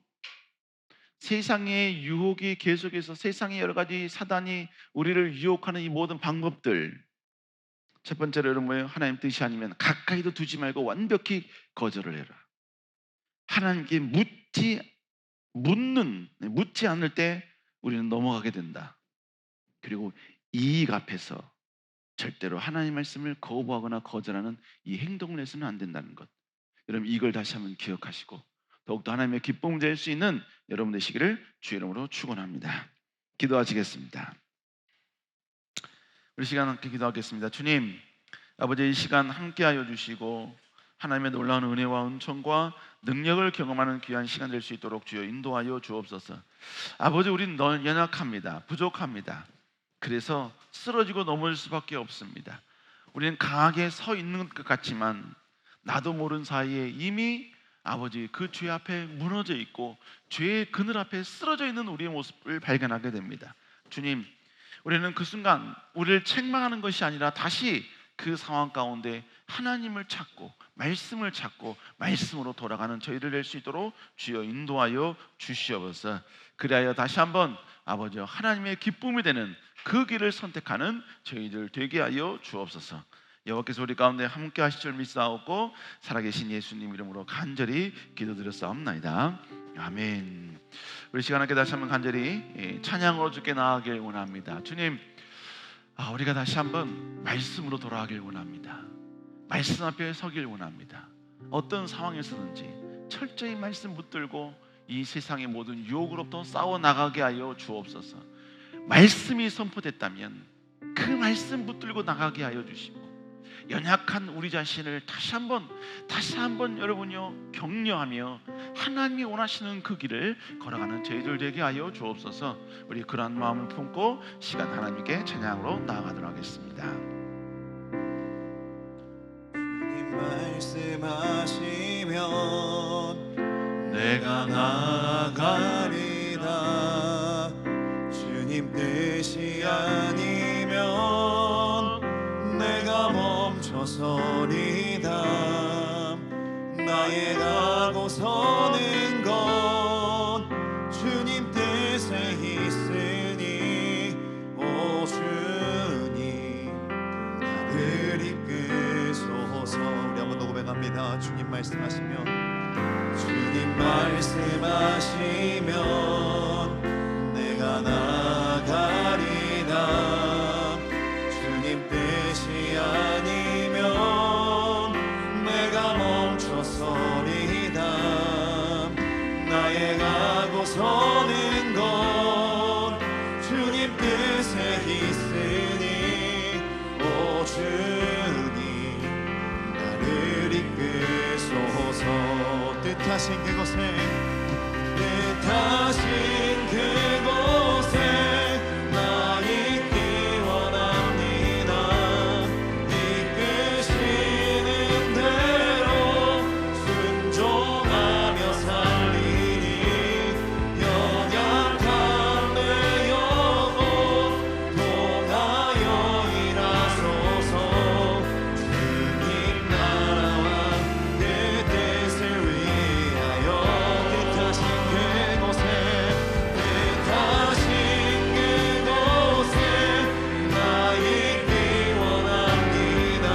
세상의 유혹이 계속해서, 세상의 여러 가지 사단이 우리를 유혹하는 이 모든 방법들, 첫 번째로 여러분 뭐예요? 하나님 뜻이 아니면 가까이도 두지 말고 완벽히 거절을 해라. 하나님께 묻지 않을 때 우리는 넘어가게 된다. 그리고 이익 앞에서 절대로 하나님 말씀을 거부하거나 거절하는 이 행동을 해서는 안 된다는 것, 여러분, 이걸 다시 한번 기억하시고 더욱더 하나님의 기쁨을 될 수 있는 여러분 되시기를 주의 이름으로 축원합니다. 기도하시겠습니다. 우리 시간 함께 기도하겠습니다. 주님, 아버지, 이 시간 함께하여 주시고 하나님의 놀라운 은혜와 은총과 능력을 경험하는 귀한 시간 될 수 있도록 주여 인도하여 주옵소서. 아버지, 우리는 연약합니다. 부족합니다. 그래서 쓰러지고 넘어질 수밖에 없습니다. 우리는 강하게 서 있는 것 같지만 나도 모르는 사이에 이미 아버지 그 죄 앞에 무너져 있고 죄의 그늘 앞에 쓰러져 있는 우리의 모습을 발견하게 됩니다. 주님, 우리는 그 순간 우리를 책망하는 것이 아니라 다시 그 상황 가운데 하나님을 찾고 말씀을 찾고 말씀으로 돌아가는 저희를 될 수 있도록 주여 인도하여 주시옵소서. 그리하여 다시 한번 아버지 하나님의 기쁨이 되는 그 길을 선택하는 저희들 되게 하여 주옵소서. 여호와께서 우리 가운데 함께 하실 줄 믿사옵고 살아계신 예수님 이름으로 간절히 기도드렸사옵나이다. 아멘. 우리 시간 함께 다시 한번 간절히 찬양으로 주께 나아가길 원합니다. 주님, 우리가 다시 한번 말씀으로 돌아가길 원합니다. 말씀 앞에 서길 원합니다. 어떤 상황에서든지 철저히 말씀 붙들고 이 세상의 모든 유혹으로부터 싸워 나가게 하여 주옵소서. 말씀이 선포됐다면 그 말씀 붙들고 나가게 하여 주시고, 연약한 우리 자신을 다시 한번 여러분요 격려하며 하나님이 원하시는 그 길을 걸어가는 저희들 되게 하여 주옵소서. 우리 그러한 마음을 품고 시간 하나님께 찬양으로 나아가도록 하겠습니다. 주님 말씀하시면 내가 나가리라. 주님 뜻이 아니면 내가 멈춰서리다. 나의 가고 서는 건 주님 뜻에 있으니, 오 주님 나를 이끄소서. 우리 한번 더 고백합니다. 주님 말씀하시면, 주님 말씀하시면 내가 나가리다. 주님 뜻이 아니면 내가 멈춰서리다. 나의 가고 서는 건 주님 뜻에 있으니, 오 주님 나를 이끄소서. 뜻하신 그곳에 나 있기 원합니다. 이끄시는 대로 순종하며 살리니, 연약한 내 영혼 통하여 일하소서. 주님 나라와 그 뜻을 위하여 뜻하신 그곳에 나 있기 원합니다.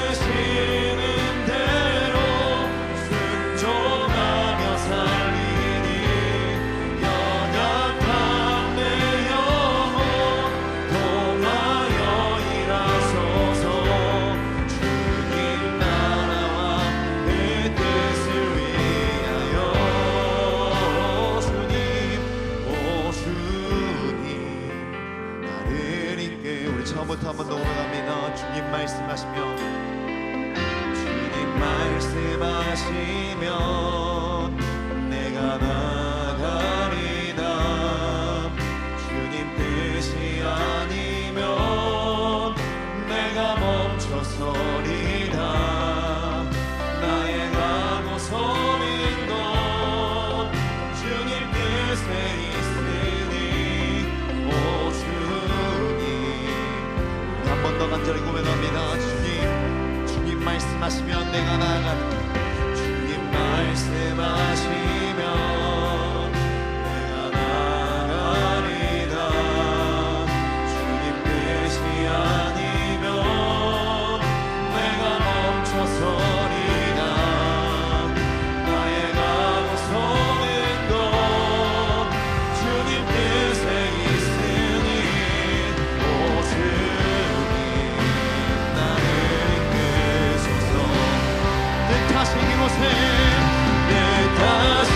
이끄시는 대로 순종하며 살리니, 연약한 내 영혼 통하여 일하소서. 주님 나라와 그 뜻을 위하여. 주님, 오 주님 나를 이끌. 우리 처음부터 한 번 더 고백합니다. 주님 말씀하시면, 주님 말씀하시면 내가 나가리다. 주님 뜻이 아니면 내가 멈춰서리다. 나의 가고 서는 건 주님 뜻에 있으니, 오 주님. 한 번 더 간절히 고백합니다. 주님 말씀하시면 내가 나가리다. 주님 말씀하시면 내가 나가리다. 주님 뜻이 아니면 내가 멈춰서리다. 나의 가고 서는 건 주님 뜻에 있으니, 오 주님 나를 이끄소서. 뜻하신 그곳에, 뜻하신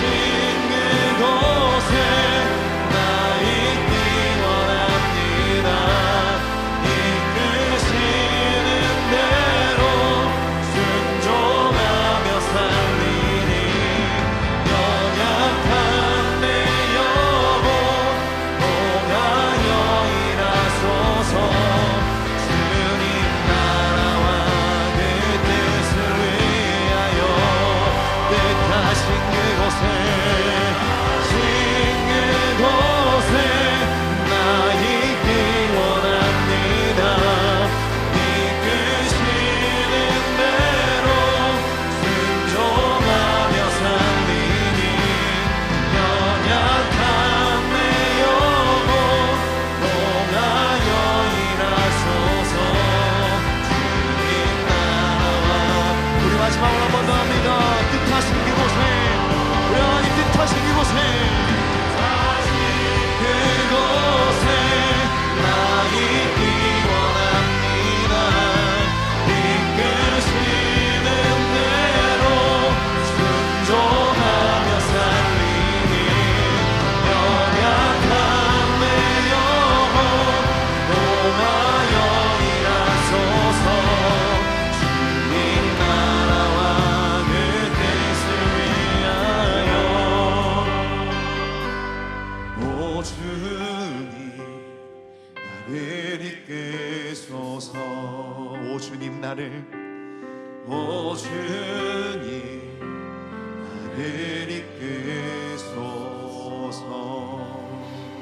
오 주님 나를 이끄소서. 오 주님 나를 오 주님 나를 이끄소서.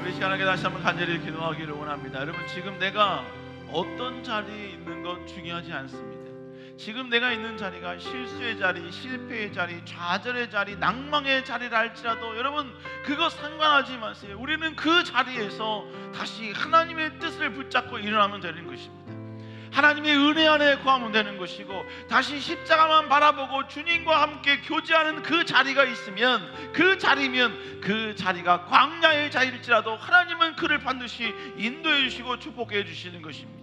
우리 시간에 다시 한번 간절히 기도하기를 원합니다. 여러분, 지금 내가 어떤 자리에 있는 건 중요하지 않습니다. 지금 내가 있는 자리가 실수의 자리, 실패의 자리, 좌절의 자리, 낭망의 자리를 할지라도 여러분 그거 상관하지 마세요. 우리는 그 자리에서 다시 하나님의 뜻을 붙잡고 일어나면 되는 것입니다. 하나님의 은혜 안에 거하면 되는 것이고, 다시 십자가만 바라보고 주님과 함께 교제하는 그 자리가 있으면, 그 자리면 그 자리가 광야의 자리일지라도 하나님은 그를 반드시 인도해 주시고 축복해 주시는 것입니다.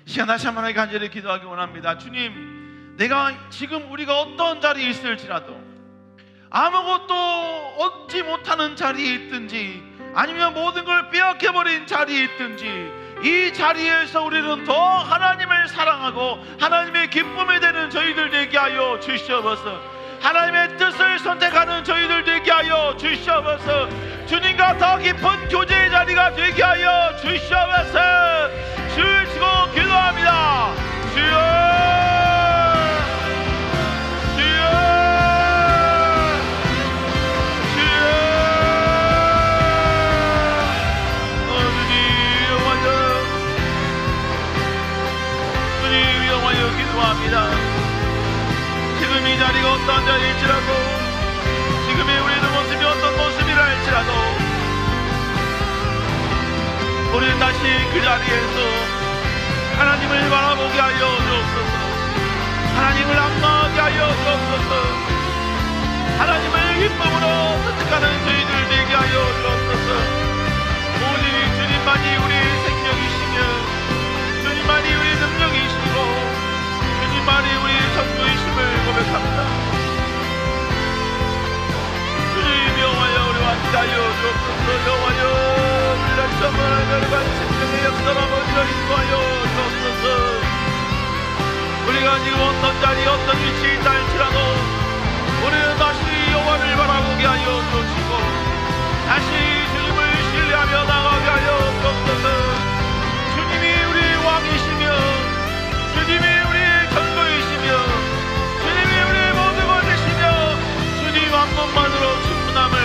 이 시간 다시 한번 간절히 기도하기 원합니다. 주님, 내가 지금 우리가 어떤 자리에 있을지라도, 아무것도 얻지 못하는 자리에 있든지 아니면 모든 걸 빼앗겨버린 자리에 있든지, 이 자리에서 우리는 더 하나님을 사랑하고 하나님의 기쁨이 되는 저희들 되게 하여 주시옵소서. 하나님의 뜻을 선택하는 저희들 되게 하여 주시옵소서. 주님과 더 깊은 교제의 자리가 되게 하여 주시옵소서. 주를 치고 기도합니다. 주여, 주여, 주여. 주님 영원히, 주님 영원히 기도합니다. 지금 이 자리가 어떤 자리일지라도, 지금의 우리의 모습이 어떤 모습이라 할지라도, 우리는 다시 그 자리에서 하나님을 바라보게 하여 주옵소서. 하나님을 악마하게 하여 주옵소서. 하나님을 기쁨으로 선택하는 저희들 되게 하여 주옵소서. 오직 주님만이 우리의 생명이시며, 주님만이 우리의 능력이시고, 주님만이 우리의 전부이심을 고백합니다. 주님 여호와여, 우리와 함께하여 주옵소서. 여호와여, 우리 다시 한번 하나님과 생명의 역사를 아버지여 인도하여 주옵소서. 우리가 지금 어떤 자리, 어떤 위치에 있다 할지라도 우리는 다시 여호와를 바라보게 하여 주시고, 다시 주님을 신뢰하며 나가게 하여 주옵소서. 주님이 우리의 왕이시며, 주님이 우리의 전부이시며, 주님이 우리의 모든 것이시며, 주님 한 분만으로 충분함을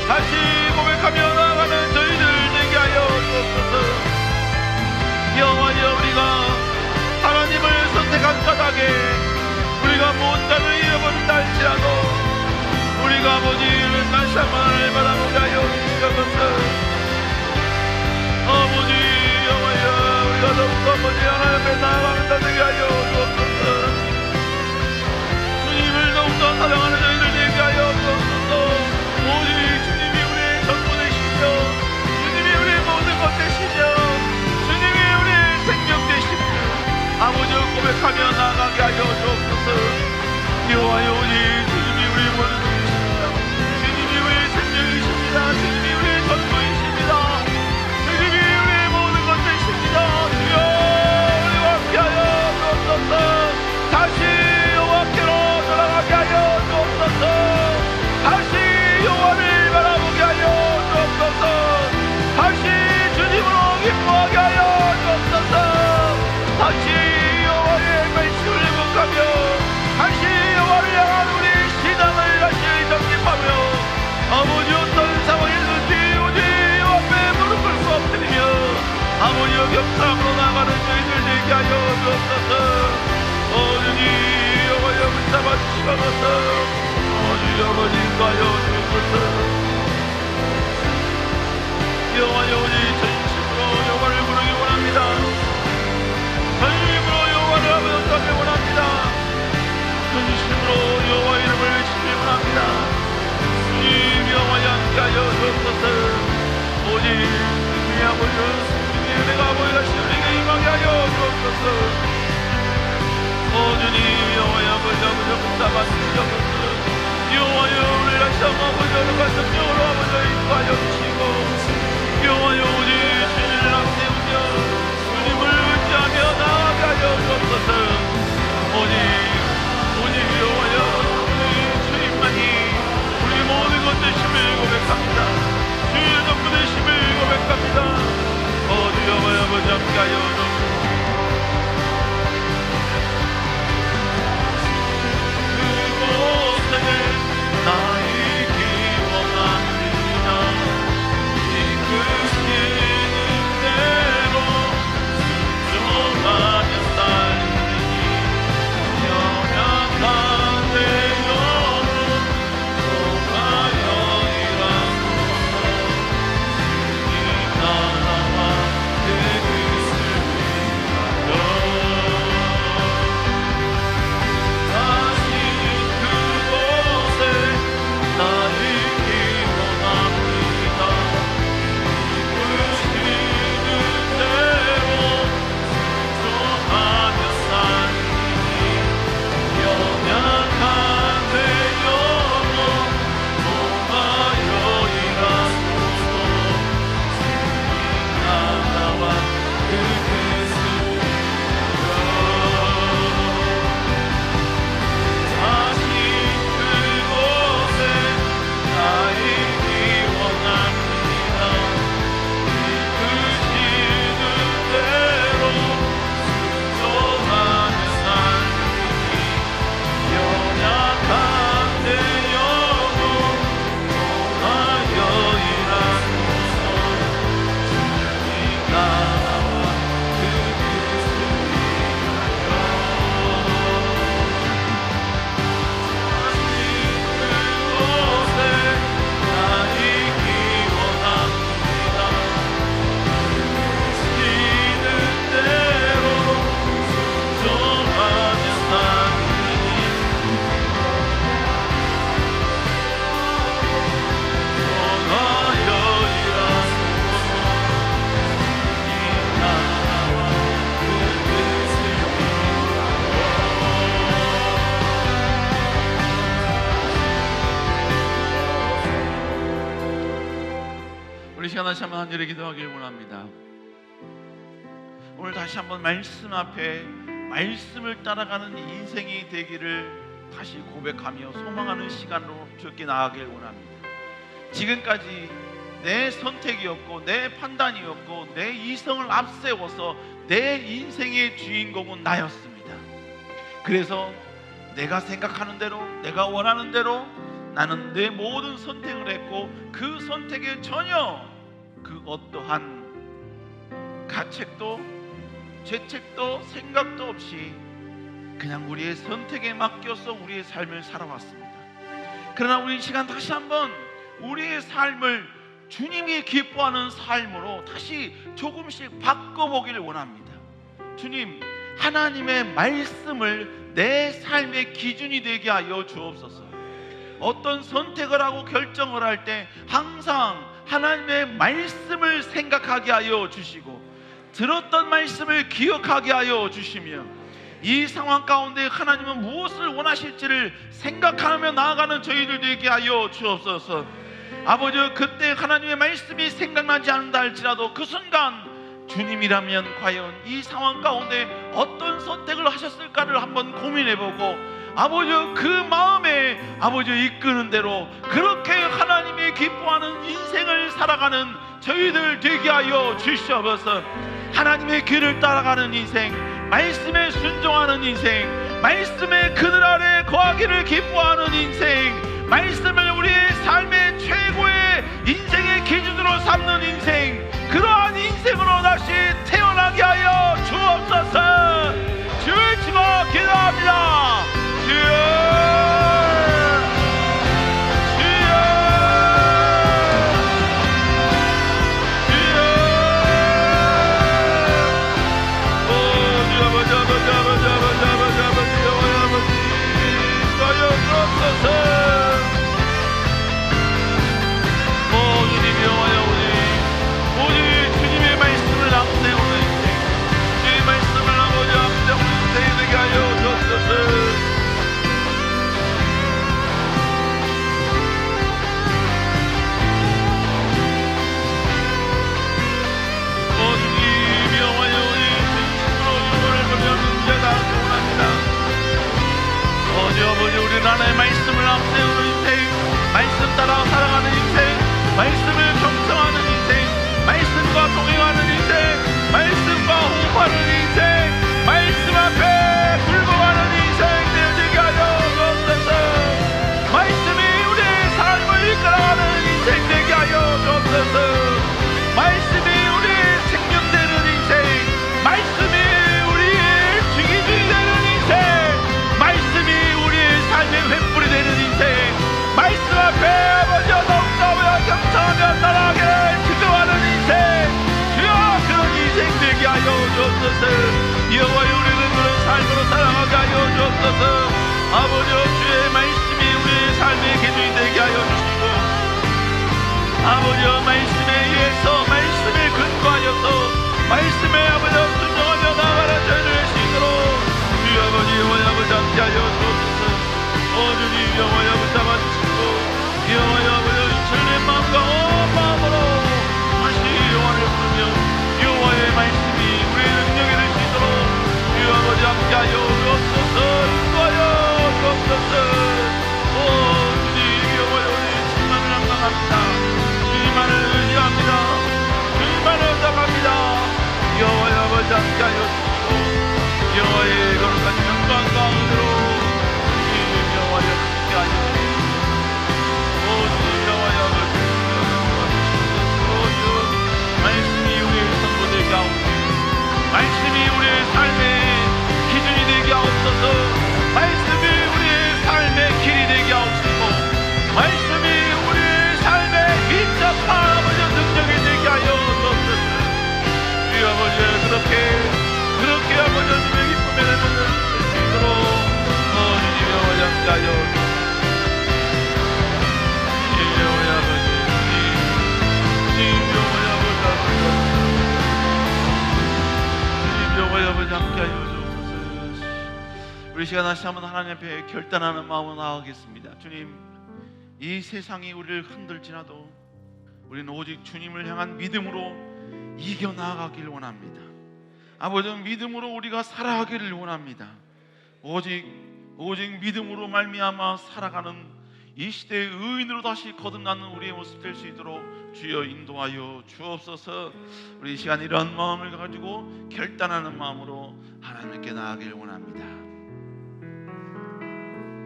다시 고백하며 나아가는 저희들 되게 하여 주옵소서. 여호와여, 우리가 하나님을 선택한 까닭에 우리가 무엇가를 잃어버린다 할지라도, 우리가 아버지를 다시 한번 바라보게 하여 주옵소서. 아버지 여호와여, 우리가 더욱더 아버지 하나님 앞에 나아가는 되게 하여 주옵소서. 주님을 더욱더 사랑하는 저희들 되게 하여 주옵소서. 오직 주님이 우리의 전부 되시며, 주님이 우리의 모든 것 되시며, 주님이 우리의 생명 되시며, 아버지여 고백하며 나아가게 하여 주옵소서. 여호와여, 오직 주님이 우리의 모든 것이십니다. 주님이 우리의 생명이십니다. 주님이 우리의 전부이십니다. 주님이 우리의 모든 것 되십니다. 주여, 우리와 함께하여 주옵소서. 다시 여호와께로 돌아가게 하여 주옵소서. 다시 여호와를 바라보게 하여 주옵소서. 다시 주님으로 기뻐하게 하여 주옵소서. 다시 여호와의 말씀을 묵하며, 다시 여호와를 향한 우리 신앙을 다시 정립하며, 아버지 어떤 상황이든지 오직 여호와 앞에 무릎 꿇고 엎드리며 아버지여 겸손함으로 나가는 저희들 되게 하여 주옵소서. 주님 여호와여, 붙잡아 주시옵소서. 주여 아버지 인도하여 주옵소서. 여호와여, 오직 전심으로 여호와를 부르기 원합니다. 전심으로 여호와를 아버지하기 원합니다. 전심으로 여호와 이름을 외치기 원합니다. 주님 여호와여, 함께하여 주옵소서. 오직 주님의 아버지여, 주님의 은혜가 아버지 다시 우리에게 임하게 하여 주옵소서. 주님 여호와여, 아버지 붙잡아 주시옵소서. 여호와여, 우리 다시 한번 아버지여 성령으로 아버지여 인도하여 주시고, 여호와여, 오직 주님을 앞세우며 주님을 의지하며 나아가게 하여 주옵소서. 오직 여호와여, 우리 주님만이 우리 모든 것 되심을 고백합니다. 주의 전부 되심 우리 시간 다시 한번 한 절에 기도하길 원합니다. 오늘 다시 한번 말씀 앞에 말씀을 따라가는 인생이 되기를 다시 고백하며 소망하는 시간으로 주께 나아가길 원합니다. 지금까지 내 선택이었고 내 판단이었고 내 이성을 앞세워서 내 인생의 주인공은 나였습니다. 그래서 내가 생각하는 대로, 내가 원하는 대로 나는 내 모든 선택을 했고, 그 선택에 전혀 그 어떠한 가책도 죄책도 생각도 없이 그냥 우리의 선택에 맡겨서 우리의 삶을 살아왔습니다. 그러나 우리 이 시간 다시 한번 우리의 삶을 주님이 기뻐하는 삶으로 다시 조금씩 바꿔보기를 원합니다. 주님, 하나님의 말씀을 내 삶의 기준이 되게 하여 주옵소서. 어떤 선택을 하고 결정을 할 때 항상 하나님의 말씀을 생각하게 하여 주시고, 들었던 말씀을 기억하게 하여 주시며, 이 상황 가운데 하나님은 무엇을 원하실지를 생각하며 나아가는 저희들 되게 하여 주옵소서. 아버지, 그때 하나님의 말씀이 생각나지 않는다 할지라도 그 순간 주님이라면 과연 이 상황 가운데 어떤 선택을 하셨을까를 한번 고민해보고, 아버지 그 마음에 아버지 이끄는 대로 그렇게 하나님이 기뻐하는 인생을 살아가는 저희들 되게 하여 주시옵소서. 하나님의 길을 따라가는 인생, 말씀에 순종하는 인생, 말씀의 그늘 아래 거하기를 기뻐하는 인생, 말씀을 우리의 삶의 최고의 인생의 기준으로 삼는 인생, 그러한 인생으로 다시 태어나게 하여 주옵소서. 주의 치고 기도합니다. 주여, 하나님의 말씀을 앞세우는 인생, 말씀 따라 살아가는 인생, 말씀을 경청하는 인생, 말씀과 동행하는 인생, 말씀과 호흡하는 인생, 말씀 앞에 굴복하는 인생 되게 하여 주옵소서. 말씀이 우리의 삶을 이끌어가는 인생 되게 하여 주옵소서. 말씀이 우리의 생명 되는 인생, 말씀이 우리의 주기준이 되는 인생, 말씀이 삶의 횃불이 되는 인생, 말씀 앞에 아버지 더욱더 경청하며 따라가게 기도하는 인생, 주여 그런 인생 되게 하여 주옵소서. 여호와의 우리는 그런 삶으로 살아가게 하여 주옵소서. 아버지 주의 말씀이 우리의 삶의 기준이 되게 하여 주시고, 아버지 말씀에 의해서 말씀에 근거하여서 말씀에 아버지 순종하며 나아가는 저희를 시도록 주여 아버지 영원히 아버지 함께 하여 주옵소서. 주님 여호와여 붙잡아주시고, 여호와여 아버지 인천의 마음과 온 마음으로 다시 여호와를 부르며 여호와의 말씀이 우리의 능력이 되시도록 주여 아버지 함께하여 주옵소서. 인도하여 주옵소서. 주님 여호와여 우리 주님만을 항상합니다. 주님만을 의지합니다. 주님만을 의탁합니다. 여호와여 아버지 함께하여 주시고, 여호와의 거룩한 영광과 은혜로 여호와여 함께 하여 주님 여호와여 말씀이 우리의 선보되게 하옵소서. 말씀이 우리의 삶의 기준이 되게 하옵소서. 말씀이 우리의 삶의 길이 되게 하옵시고, 말씀이 우리의 삶의 밀접한 아버지 능력이 되게 하여 주옵소서. 우리 아버지 그렇게 아버지 주님의 기쁨에 내놓는 수 있도록 주님 여호와여 함께 하여 주님 여호와여 아버지 주님 여호와여 아버지 함께 하여 주옵소서. 우리 시간 다시 한번 하나님 앞에 결단하는 마음으로 나아가겠습니다. 주님, 이 세상이 우리를 흔들지라도 우리는 오직 주님을 향한 믿음으로 이겨나가길 원합니다. 아버지, 믿음으로 우리가 살아가기를 원합니다. 오직 믿음으로 말미암아 살아가는 이 시대의 의인으로 다시 거듭나는 우리의 모습 될 수 있도록 주여 인도하여 주옵소서. 우리 이 시간 이런 마음을 가지고 결단하는 마음으로 하나님께 나아가길 원합니다.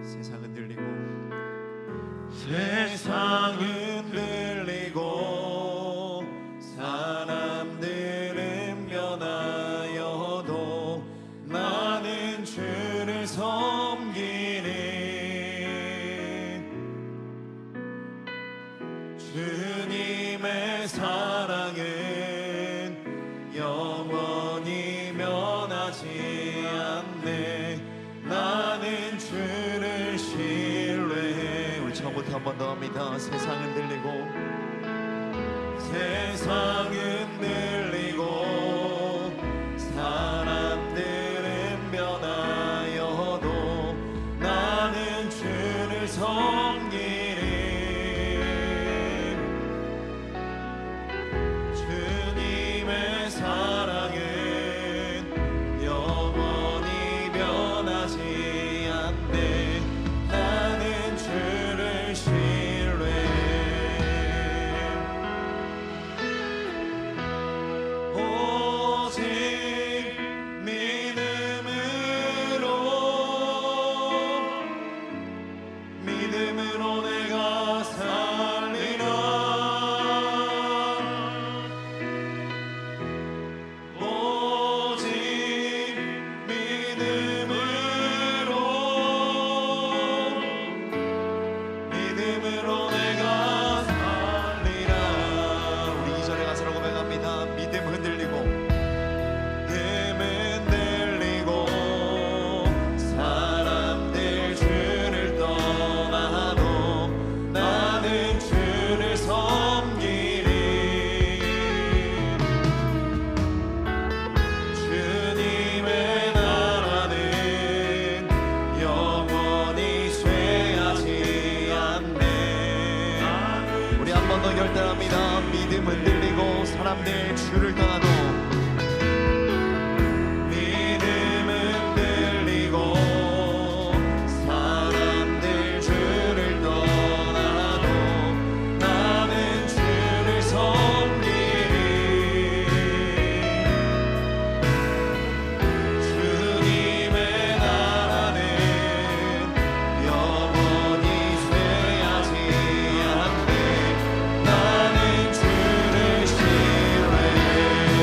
세상은 들리고 세상은 들리고 사람들은 변하여도 나는 주를 섬기리. 주님의 사랑은 영원히 변하지 않네. 나는 주를 신뢰해. 우리 처음부터 한 번 더 합니다. 세상은 들리고 세상은 들리고 사람들은 변하여도 나는 주를 섬기리. 주님의 사랑은 영원히 변하지 않네. 나는 주를 신뢰해. 오직 믿음으로 내가 살리라. 오직 믿음으로 내가 살리라. 우리 2절에 가사로 고백합니다. 믿음 흔들리고 사람들 주를 떠나도 나는 주를 섬기리. 주님의 나라는 영원히 쇠하지 않네. 우리 한 번 더 결단합니다. 믿음 흔들리고 사람들 주를 떠나도 믿음은 들리고 사람들 주를 떠나도 나는 주를 섬기리. 주님의 나라는 영원히 쇠하지 않네. 나는 주를 신뢰해.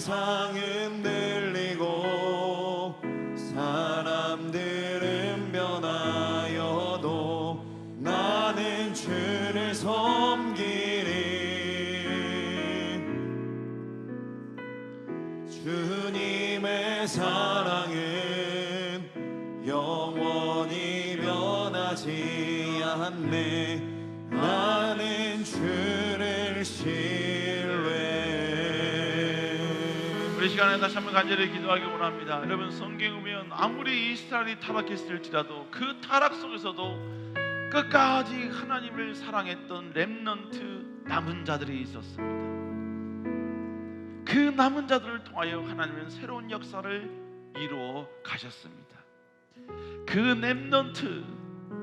세상은 들리고 사람들은 변하여도 나는 주를 섬기리. 주님의 사랑은 영원히 변하지 않네. 나는 주를 신뢰해. 우리 시간에 다시 한번 간절히 기도하기 원합니다. 여러분, 성경에 보면 아무리 이스라엘이 타락했을지라도 그 타락 속에서도 끝까지 하나님을 사랑했던 렘넌트 남은 자들이 있었습니다. 그 남은 자들을 통하여 하나님은 새로운 역사를 이루어 가셨습니다. 그 렘넌트,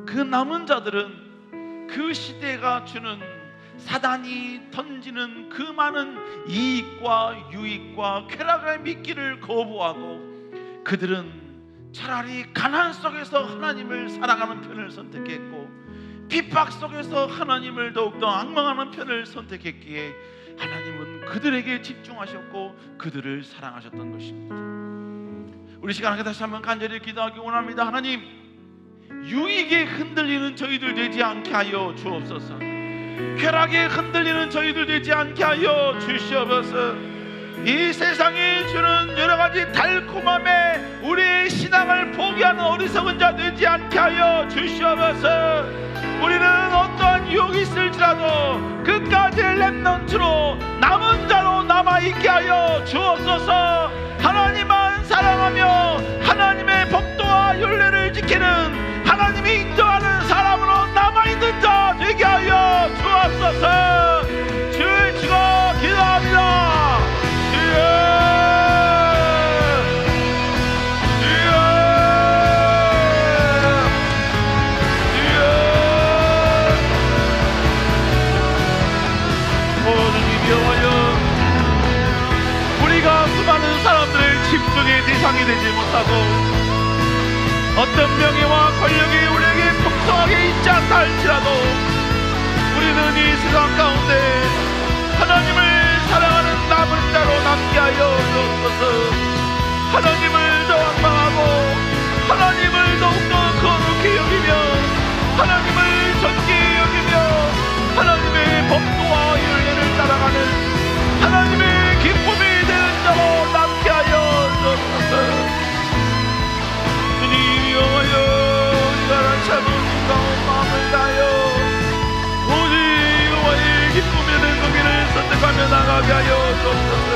그 남은 자들은 그 시대가 주는 사단이 던지는 그 많은 이익과 유익과 쾌락을 믿기를 거부하고 그들은 차라리 가난 속에서 하나님을 사랑하는 편을 선택했고 핍박 속에서 하나님을 더욱더 앙망하는 편을 선택했기에 하나님은 그들에게 집중하셨고 그들을 사랑하셨던 것입니다. 우리 시간에 다시 한번 간절히 기도하기 원합니다. 하나님, 유익에 흔들리는 저희들 되지 않게 하여 주옵소서. 쾌락에 흔들리는 저희들 되지 않게 하여 주시옵소서. 이 세상이 주는 여러 가지 달콤함에 우리의 신앙을 포기하는 어리석은 자 되지 않게 하여 주시옵소서. 우리는 어떠한 유혹이 있을지라도 끝까지 렘넌트로 남은 자로 남아있게 하여 주옵소서. 하나님만 사랑하며 하나님의 법도와 율례를 지키는 하나님이 인정하는 사람으로 남아있는 자 되게 하여 주옵소서. 주를 치고 기도합니다. 우리가 수많은 사람들의 집중의 대상이 되지 못하고 어떤 명예와 권력이 우리에게 풍성하게 있지 않다 할지라도 우리는 이 세상 가운데 하나님을 사랑하는 남은 자로 남게 하여 주옵소서. 하나님을 더 원망하고 하나님을 더욱더 거룩히 여기며 하나님을 존귀히 여기며 하나님의 법도와 율례를 따라가는 하나님의 기쁨이 되는 자로 남게 하여 주옵소서. 주님 여호와여, 우리가 참 인가운 마음을 다하여 오직 여호와의 기쁨이 되는 그 길을 선택하며 나가게 하여 주옵소서.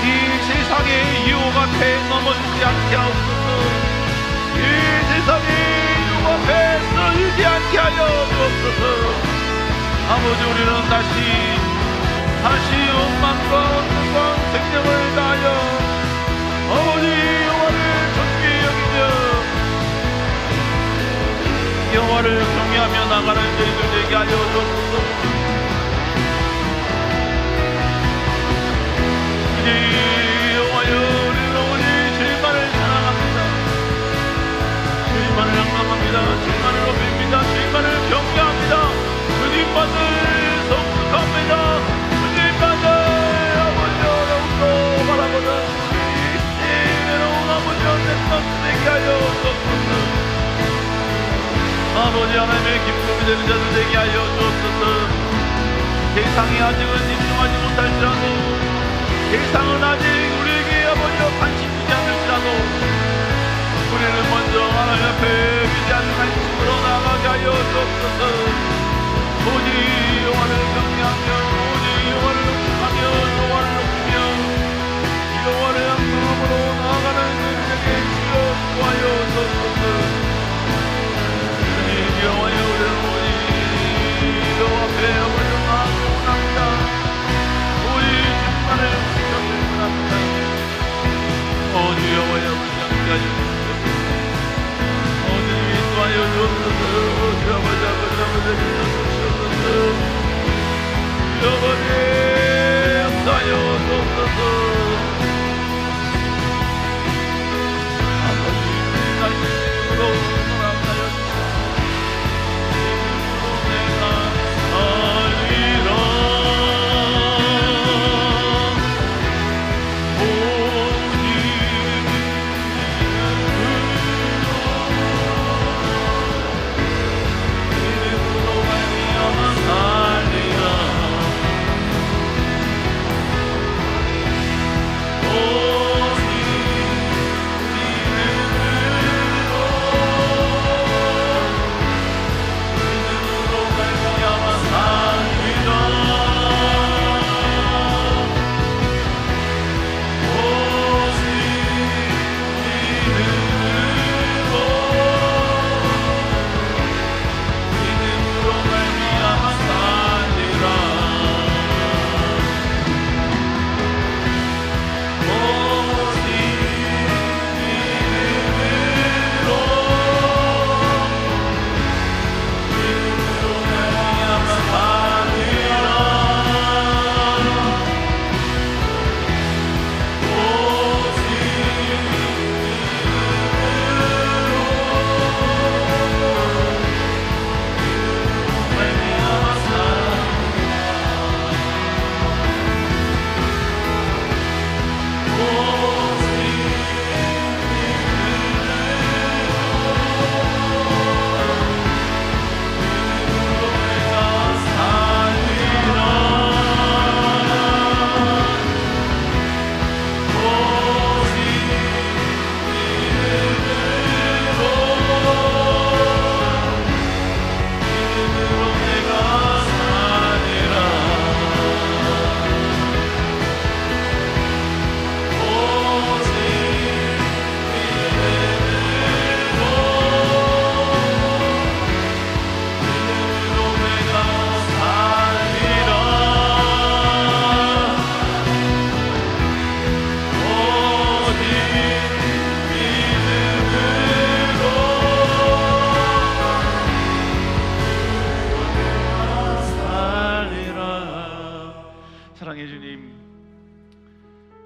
이 세상의 유혹 앞에 넘어지지 않게 하옵소서. 이 세상의 유혹 앞에 쓰러지지 않게 하여 주옵소서. 아버지, 우리는 다시 원망과 원망과 생명을 다하여 아버지 여호와를 존귀히 여기며 여호와를 경외하며 나가는 저희들 되게 하여 주옵소서. 여호와여, 우리는 오직 주님만을 사랑합니다. 주님만을 영광합니다. 주님만을 높입니다. 주님만을 경외합니다. 주님만을 성숙합니다. 주님만을 아버지여 더욱더 바라보는 우리 외로운 아버지여 렘넌트되게 하여 주옵소서. 아버지, 하나님의 기쁨이 되는 자들 되게 하여 주옵소서. 세상이 아직은 집중하지 못할지라도 세상은 아직 우리에게 아버지여 관심 주지 않을지라도 우리는 먼저 하나님 앞에 위대한 관심으로 나아가게 하여 주옵소서. 오직 여호와를 경외하며 오직 여호와를 높이며 여호와를 높이며 여호와를 영광으로 나아가는 우리에게 주여 구하여 주옵소서. 주님 여호와여, 우리는 오직 여호와 앞에 아버지여 나아가기 원합니다. 오직 주님만을 경외하기 원합니다. 오직 여호와여, 우리를 하여 주옵소서. 오직 인도하여 주옵소서. 오직 아버지 여호와의 역사하여 주옵소서. 아버지, 나의 힘으로 돌아가여 주옵소서. 내가 알리라.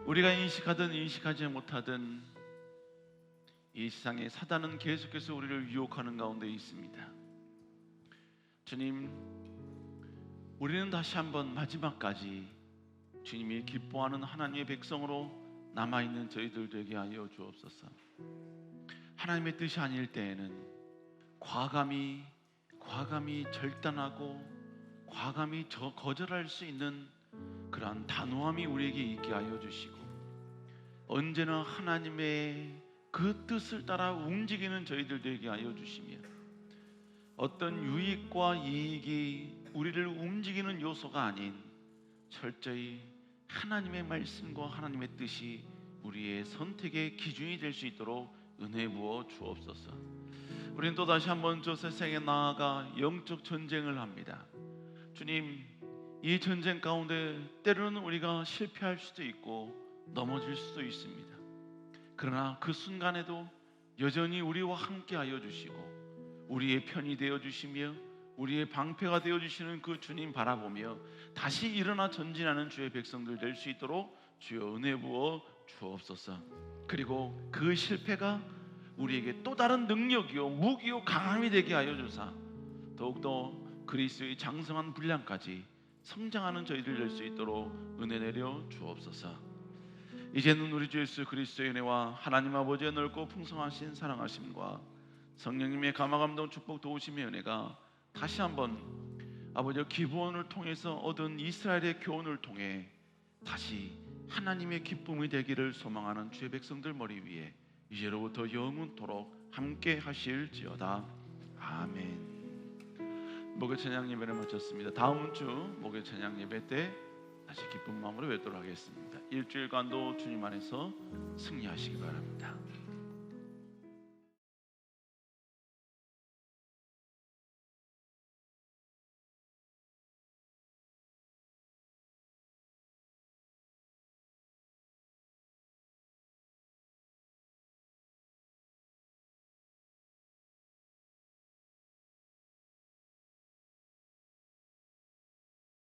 우리가 인식하든 인식하지 못하든 이 세상에 사단은 계속해서 우리를 유혹하는 가운데 있습니다. 주님, 우리는 다시 한번 마지막까지 주님이 기뻐하는 하나님의 백성으로 남아있는 저희들 되게 하여 주옵소서. 하나님의 뜻이 아닐 때에는 과감히 절단하고 과감히 거절할 수 있는 그러한 단호함이 우리에게 있게 하여 주시고, 언제나 하나님의 그 뜻을 따라 움직이는 저희들 되게 하여 주시며, 어떤 유익과 이익이 우리를 움직이는 요소가 아닌 철저히 하나님의 말씀과 하나님의 뜻이 우리의 선택의 기준이 될 수 있도록 은혜 부어 주옵소서. 우리는 또 다시 한번 저 세상에 나아가 영적 전쟁을 합니다. 주님, 이 전쟁 가운데 때로는 우리가 실패할 수도 있고 넘어질 수도 있습니다. 그러나 그 순간에도 여전히 우리와 함께 하여 주시고 우리의 편이 되어 주시며 우리의 방패가 되어 주시는 그 주님 바라보며 다시 일어나 전진하는 주의 백성들 될 수 있도록 주여 은혜 부어 주옵소서. 그리고 그 실패가 우리에게 또 다른 능력이요 무기요 강함이 되게 하여 주사 더욱더 그리스도의 장성한 분량까지 성장하는 저희들 될 수 있도록 은혜 내려 주옵소서. 이제는 우리 주 예수 그리스도의 은혜와 하나님 아버지의 넓고 풍성하신 사랑하심과 성령님의 감화감동 축복 도우심의 은혜가 다시 한번 아버지의 기브온을 통해서 얻은 이스라엘의 교훈을 통해 다시 하나님의 기쁨이 되기를 소망하는 주의 백성들 머리 위에 이제로부터 영원토록 함께 하실지어다. 아멘. 목요 찬양 예배를 마쳤습니다. 다음 주 목요 찬양 예배 때 다시 기쁜 마음으로 뵙도록 하겠습니다. 일주일간도 주님 안에서 승리하시기 바랍니다.